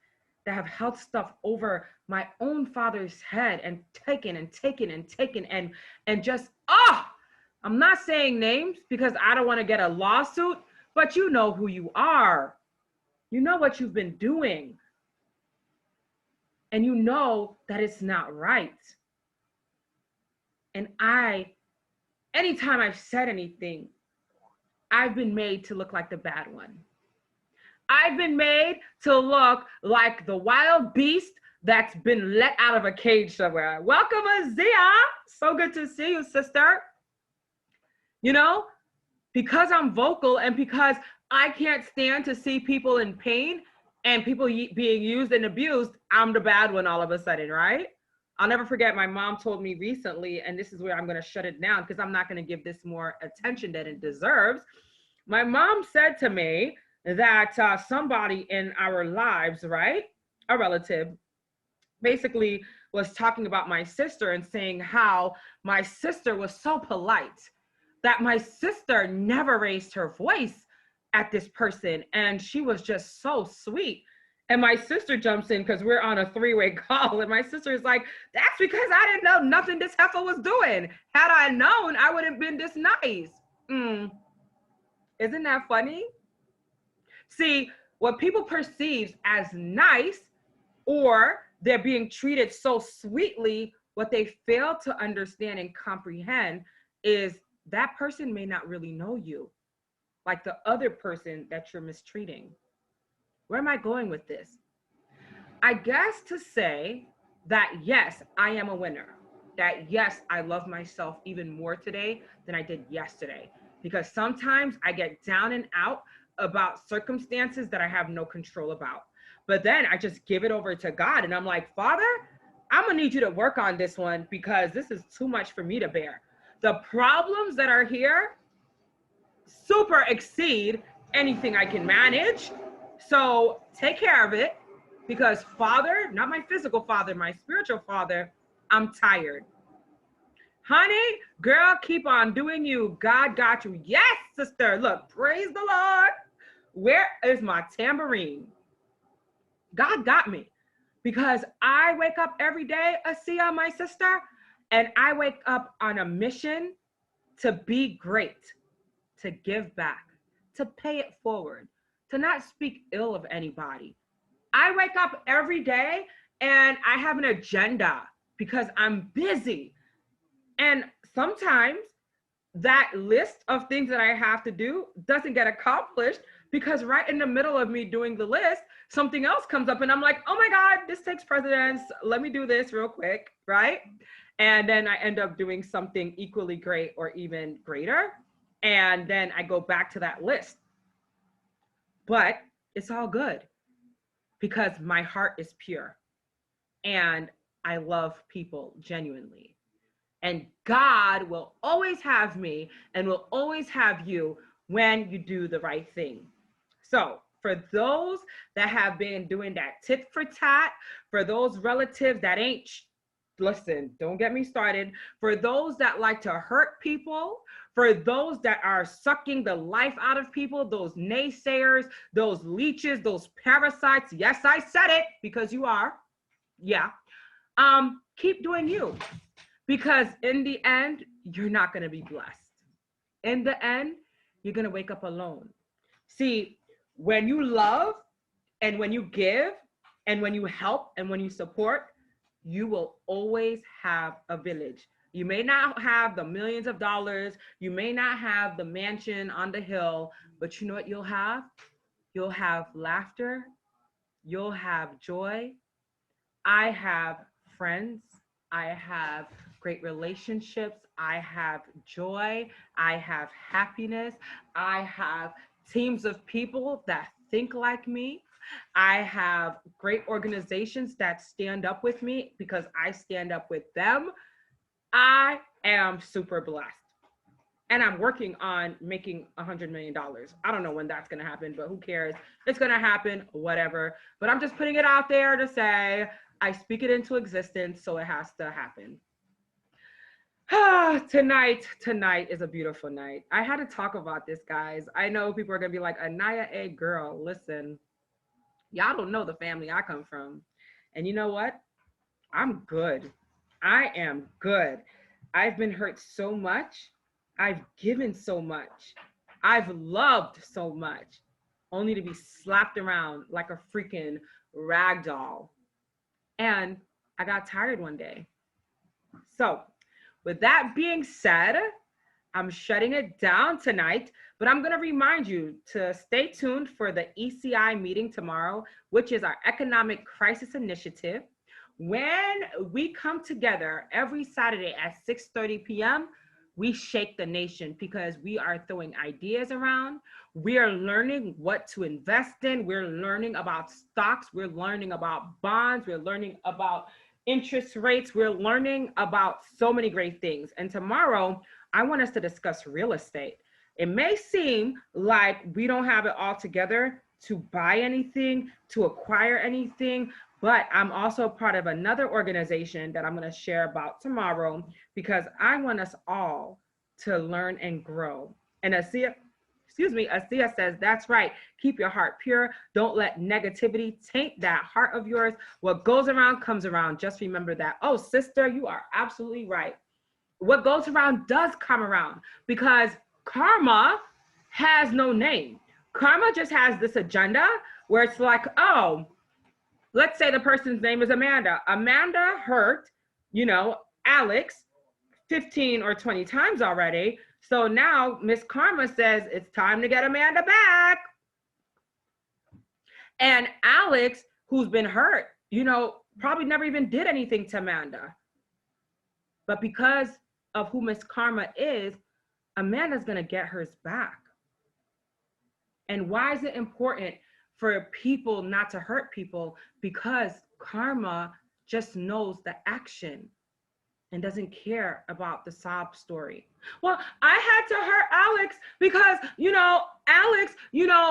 that have held stuff over my own father's head and taken and just, I'm not saying names because I don't want to get a lawsuit, but you know who you are. You know what you've been doing. And you know that it's not right. And anytime I've said anything, I've been made to look like the bad one. I've been made to look like the wild beast that's been let out of a cage somewhere. Welcome, Azia. So good to see you, sister. You know, because I'm vocal and because I can't stand to see people in pain and people being used and abused, I'm the bad one all of a sudden, right? I'll never forget, my mom told me recently, and this is where I'm going to shut it down because I'm not going to give this more attention than it deserves. My mom said to me that somebody in our lives, right, a relative, basically was talking about my sister and saying how my sister was so polite, that my sister never raised her voice at this person, and she was just so sweet. And my sister jumps in because we're on a three-way call. And my sister is like, that's because I didn't know nothing this heifer was doing. Had I known, I would have been this nice. Isn't that funny? See, what people perceive as nice, or they're being treated so sweetly, what they fail to understand and comprehend is that person may not really know you like the other person that you're mistreating. Where am I going with this? I guess to say that yes, I am a winner. That yes, I love myself even more today than I did yesterday. Because sometimes I get down and out about circumstances that I have no control about. But then I just give it over to God and I'm like, Father, I'm gonna need you to work on this one because this is too much for me to bear. The problems that are here super exceed anything I can manage. So take care of it because Father, not my physical father, my spiritual father, I'm tired. Honey, girl, keep on doing you. God got you. Yes, sister. Look, praise the Lord. Where is my tambourine? God got me because I wake up every day, Asiya, my sister, and I wake up on a mission to be great, to give back, to pay it forward, to not speak ill of anybody. I wake up every day and I have an agenda because I'm busy. And sometimes that list of things that I have to do doesn't get accomplished because right in the middle of me doing the list, something else comes up and I'm like, oh my God, this takes precedence. Let me do this real quick, right? And then I end up doing something equally great or even greater. And then I go back to that list. But it's all good because my heart is pure and I love people genuinely. And God will always have me and will always have you when you do the right thing. So for those that have been doing that tit for tat, for those relatives that ain't, listen, don't get me started. For those that like to hurt people, for those that are sucking the life out of people, those naysayers, those leeches, those parasites. Yes, I said it because you are. Yeah. Keep doing you. Because in the end, you're not going to be blessed. In the end, you're going to wake up alone. See, when you love and when you give and when you help and when you support, you will always have a village. You may not have the millions of dollars. You may not have the mansion on the hill, but you know what you'll have? You'll have laughter. You'll have joy. I have friends. I have great relationships. I have joy. I have happiness. I have teams of people that think like me. I have great organizations that stand up with me because I stand up with them. I am super blessed. And I'm working on making $100 million. I don't know when that's going to happen, but who cares? It's going to happen, whatever. But I'm just putting it out there to say, I speak it into existence, so it has to happen. Tonight is a beautiful night. I had to talk about this, guys. I know people are going to be like, AniYa, a girl, listen, y'all don't know the family I come from. And you know what? I'm good. I am good. I've been hurt so much. I've given so much. I've loved so much, only to be slapped around like a freaking rag doll. And I got tired one day. So, with that being said, I'm shutting it down tonight, but I'm going to remind you to stay tuned for the ECI meeting tomorrow, which is our Economic Crisis Initiative. When we come together every Saturday at 6:30 p.m., we shake the nation because we are throwing ideas around. We are learning what to invest in. We're learning about stocks. We're learning about bonds. We're learning about interest rates. We're learning about so many great things. And tomorrow, I want us to discuss real estate. It may seem like we don't have it all together to buy anything, to acquire anything, but I'm also part of another organization that I'm going to share about tomorrow because I want us all to learn and grow. And Asiya, Asia says, that's right. Keep your heart pure. Don't let negativity taint that heart of yours. What goes around comes around. Just remember that. Oh, sister, you are absolutely right. What goes around does come around, because karma has no name. Karma just has this agenda where it's like, oh, let's say the person's name is Amanda. Amanda hurt, Alex 15 or 20 times already. So now Miss Karma says it's time to get Amanda back. And Alex, who's been hurt, probably never even did anything to Amanda. But because of who Miss Karma is, Amanda's going to get hers back. And why is it important for people not to hurt people? Because karma just knows the action and doesn't care about the sob story. Well, I had to hurt Alex because, Alex,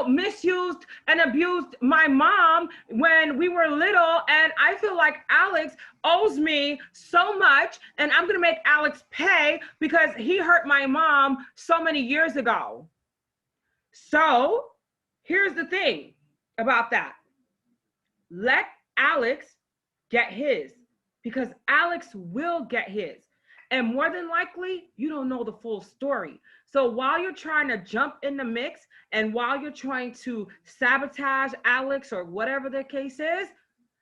misused and abused my mom when we were little. And I feel like Alex owes me so much, and I'm going to make Alex pay because he hurt my mom so many years ago. So here's the thing about that. Let Alex get his, because Alex will get his. And more than likely, you don't know the full story. So while you're trying to jump in the mix and while you're trying to sabotage Alex or whatever the case is,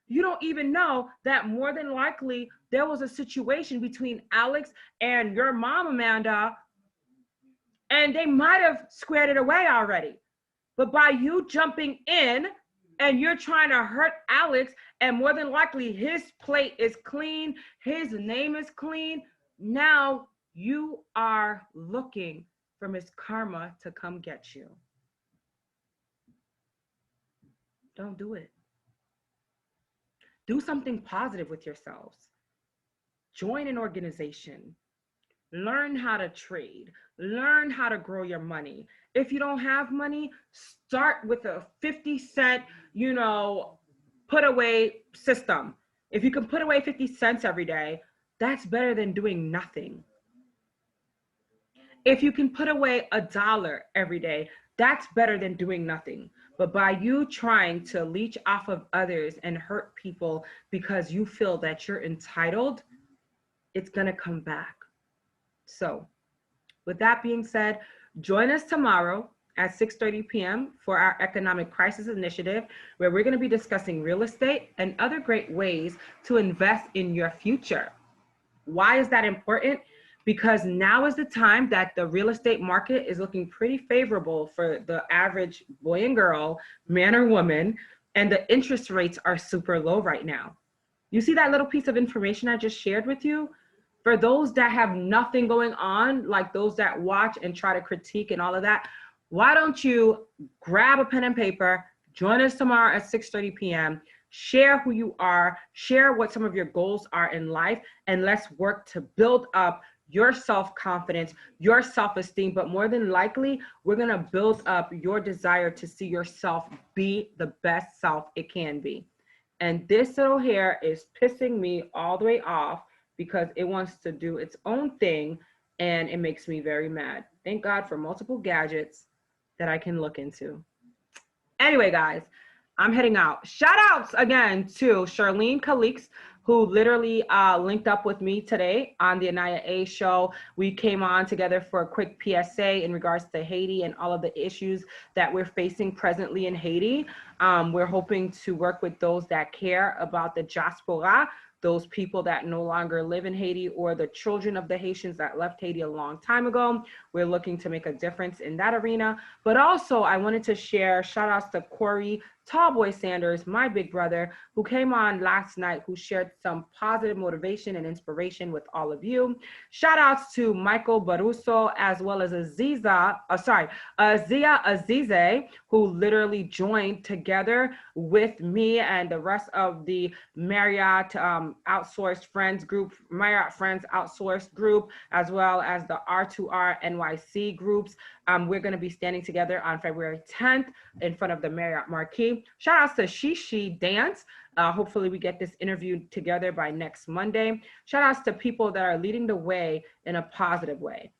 you don't even know that more than likely there was a situation between Alex and your mom, Amanda, and they might have squared it away already. But by you jumping in and you're trying to hurt Alex, and more than likely his plate is clean, his name is clean, now you are looking for Miss Karma to come get you. Don't do it. Do something positive with yourselves. Join an organization. Learn how to trade. Learn how to grow your money. If you don't have money, start with a 50-cent, put away system. If you can put away 50 cents every day, that's better than doing nothing. If you can put away $1 every day, that's better than doing nothing. But by you trying to leech off of others and hurt people because you feel that you're entitled, it's going to come back. So with that being said, join us tomorrow at 6:30 p.m. for our Economic Crisis Initiative, where we're going to be discussing real estate and other great ways to invest in your future. Why is that important? Because now is the time that the real estate market is looking pretty favorable for the average boy and girl, man or woman, and the interest rates are super low right now. You see that little piece of information I just shared with you? For those that have nothing going on, like those that watch and try to critique and all of that, why don't you grab a pen and paper, join us tomorrow at 6:30 p.m., share who you are, share what some of your goals are in life, and let's work to build up your self-confidence, your self-esteem, but more than likely, we're gonna build up your desire to see yourself be the best self it can be. And this little hair is pissing me all the way off because it wants to do its own thing and it makes me very mad. Thank God for multiple gadgets that I can look into. Anyway, guys, I'm heading out. Shout outs again to Charlene Calix, who literally linked up with me today on the AniYa show. We came on together for a quick PSA in regards to Haiti and all of the issues that we're facing presently in Haiti. We're hoping to work with those that care about the diaspora, those people that no longer live in Haiti, or the children of the Haitians that left Haiti a long time ago. We're looking to make a difference in that arena. But also I wanted to share shout outs to Corey Tallboy Sanders, my big brother, who came on last night, who shared some positive motivation and inspiration with all of you. Shout outs to Michael Baruso, as well as Azia Azize, who literally joined together with me and the rest of the Marriott outsourced friends group, Marriott Friends outsourced group, as well as the R2R NYC groups. We're going to be standing together on February 10th in front of the Marriott Marquis. Shout outs to Shishi Dance. Hopefully we get this interview together by next Monday. Shout outs to people that are leading the way in a positive way.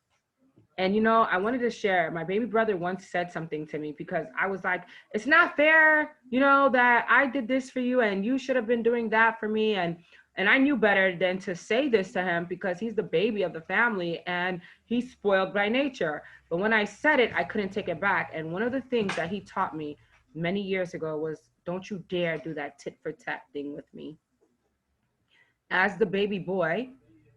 And you know, I wanted to share, my baby brother once said something to me because I was like, it's not fair, you know, that I did this for you and you should have been doing that for me. And I knew better than to say this to him because he's the baby of the family and he's spoiled by nature. But when I said it, I couldn't take it back. And one of the things that he taught me many years ago was, don't you dare do that tit for tat thing with me. As the baby boy,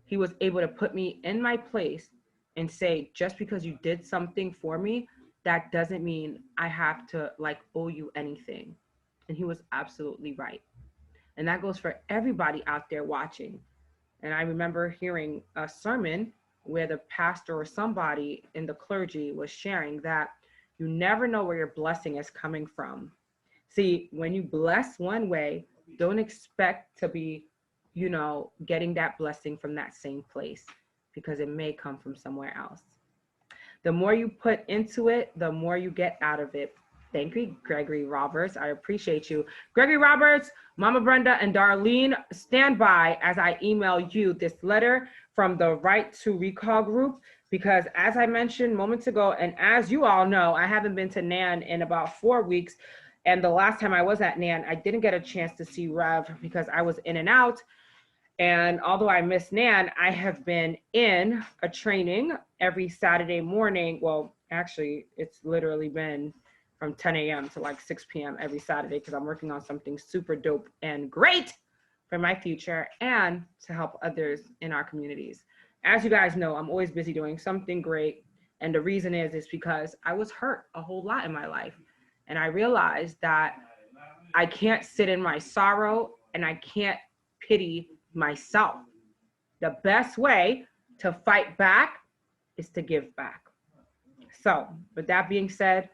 he was able to put me in my place and say, just because you did something for me, that doesn't mean I have to like owe you anything. And he was absolutely right. And that goes for everybody out there watching. And I remember hearing a sermon where the pastor or somebody in the clergy was sharing that you never know where your blessing is coming from. See, when you bless one way, don't expect to be, you know, getting that blessing from that same place because it may come from somewhere else. The more you put into it, the more you get out of it. Thank you, Gregory Roberts. I appreciate you. Gregory Roberts, Mama Brenda, and Darlene, stand by as I email you this letter from the Right to Recall group, because as I mentioned moments ago, and as you all know, I haven't been to NAN in about 4 weeks. And the last time I was at NAN, I didn't get a chance to see Rev because I was in and out. And although I miss NAN, I have been in a training every Saturday morning. Well, actually, it's literally been from 10 a.m. to like 6 p.m. every Saturday because I'm working on something super dope and great for my future and to help others in our communities. As you guys know, I'm always busy doing something great. And the reason is because I was hurt a whole lot in my life. And I realized that I can't sit in my sorrow and I can't pity myself. The best way to fight back is to give back. So, with that being said,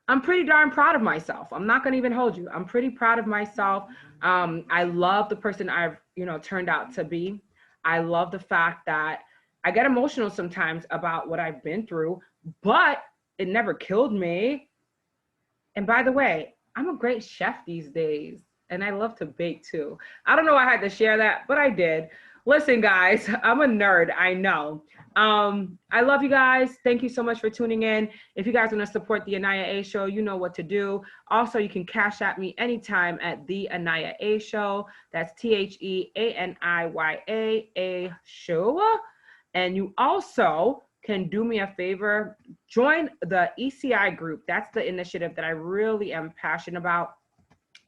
I'm pretty darn proud of myself. I'm not going to even hold you. I'm pretty proud of myself. I love the person I've, you know, turned out to be. I love the fact that I get emotional sometimes about what I've been through, but it never killed me. And by the way, I'm a great chef these days and I love to bake too. I don't know why I had to share that, but I did. Listen, guys, I'm a nerd, I know. I love you guys. Thank you so much for tuning in. If you guys want to support the AniYa A Show, you know what to do. Also, you can cash at me anytime at the AniYa A Show. That's TheAniYa Show. And you also can do me a favor, join the ECI group. That's the initiative that I really am passionate about.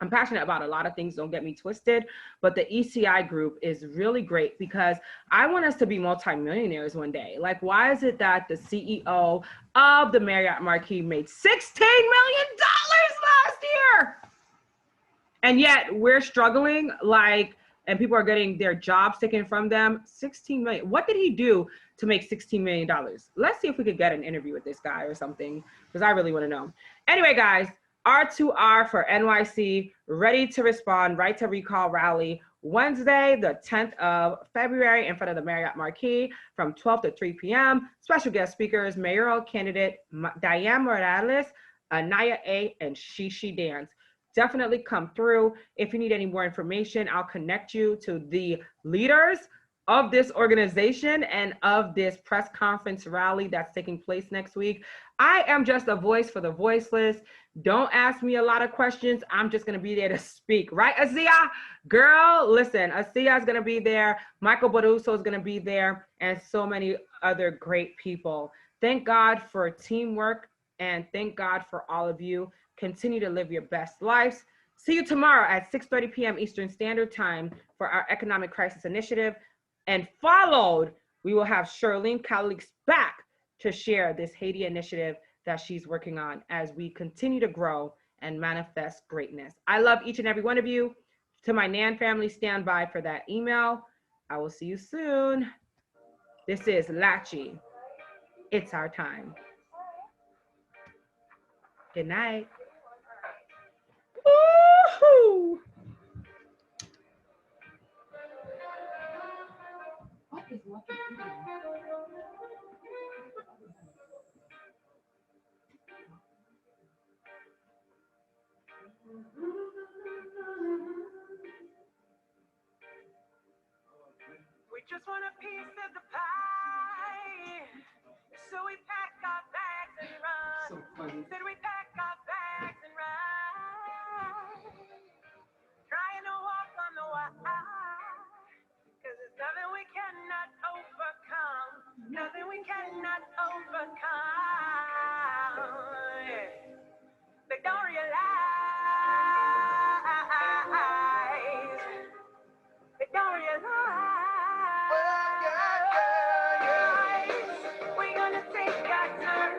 I'm passionate about a lot of things, don't get me twisted, but the ECI group is really great because I want us to be multimillionaires one day. Like, why is it that the CEO of the Marriott Marquis made $16 million last year? And yet we're struggling, like, and people are getting their jobs taken from them. 16 million. What did he do to make $16 million? Let's see if we could get an interview with this guy or something, because I really want to know. Anyway, guys, R2R for NYC, ready to respond, right to recall rally, Wednesday, the 10th of February in front of the Marriott Marquis from 12 to 3 p.m. Special guest speakers, mayoral candidate Diane Morales, AniYa A, and Shishi Dance. Definitely come through. If you need any more information, I'll connect you to the leaders of this organization and of this press conference rally that's taking place next week. I am just a voice for the voiceless. Don't ask me a lot of questions. I'm just going to be there to speak. Right, Azia? Girl, listen, Azia is going to be there. Michael Baruso is going to be there, and so many other great people. Thank God for teamwork, and thank God for all of you. Continue to live your best lives. See you tomorrow at 6:30 p.m. Eastern Standard Time for our Economic Crisis Initiative. And followed, we will have Charlene Calix back to share this Haiti initiative that she's working on as we continue to grow and manifest greatness. I love each and every one of you. To my NAN family, stand by for that email. I will see you soon. This is Lachi. It's our time. Good night. Woo-hoo! What is Lucky eating? We just want a piece of the pie, so we pack so funny. Said we pack our bags and ride, trying to walk on the wire. Cause there's nothing we cannot overcome. Nothing we cannot overcome. They don't realize. They don't realize. We're gonna take our turn.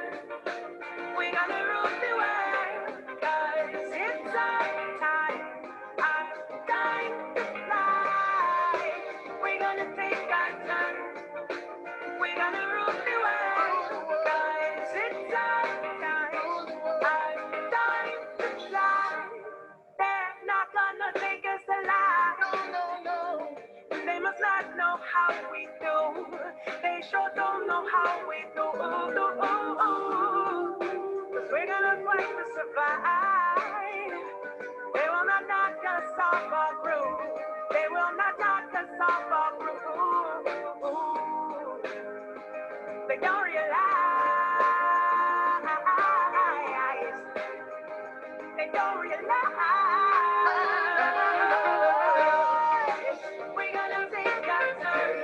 We're gonna rule the world. Cause it's our time. Our time to fly. We're gonna take our turn. We're gonna rule the world. Cause it's our time. Our time to fly. They're not gonna take us alive. They must not know how we do. They sure don't know how we do. Cause we're gonna fight to survive. They will not knock us off our groove. They will not knock us off our groove. They don't realize. They don't realize. We're gonna take our turn.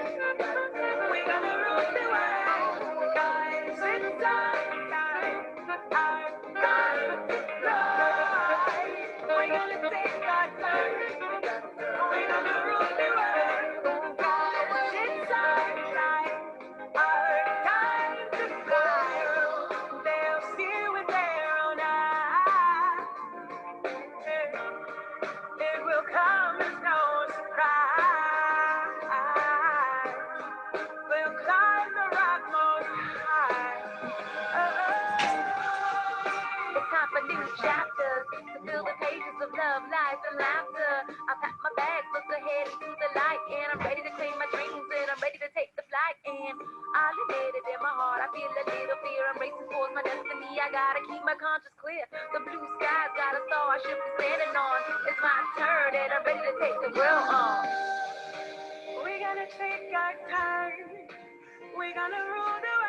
We're gonna rule the world. Cause it's our time. Our time to fly. We're gonna take our turn. We're gonna rule the world. Cause it's our time. Our time to fly. They'll see with their own eyes. It will come as no surprise. We'll climb the rock most high. It's time for new chapters to fill the pages of love, life, and laughter. I pack my bag, look ahead into the light, and I'm ready to claim my dreams, and I'm ready to take the flight. And I'll admit it in my heart, I feel a little fear. I'm racing towards my destiny. I gotta keep my conscience clear. The blue skies got a star I should be standing on. It's my turn, and I'm ready to take the world on. We're gonna take our time. We're gonna rule the world.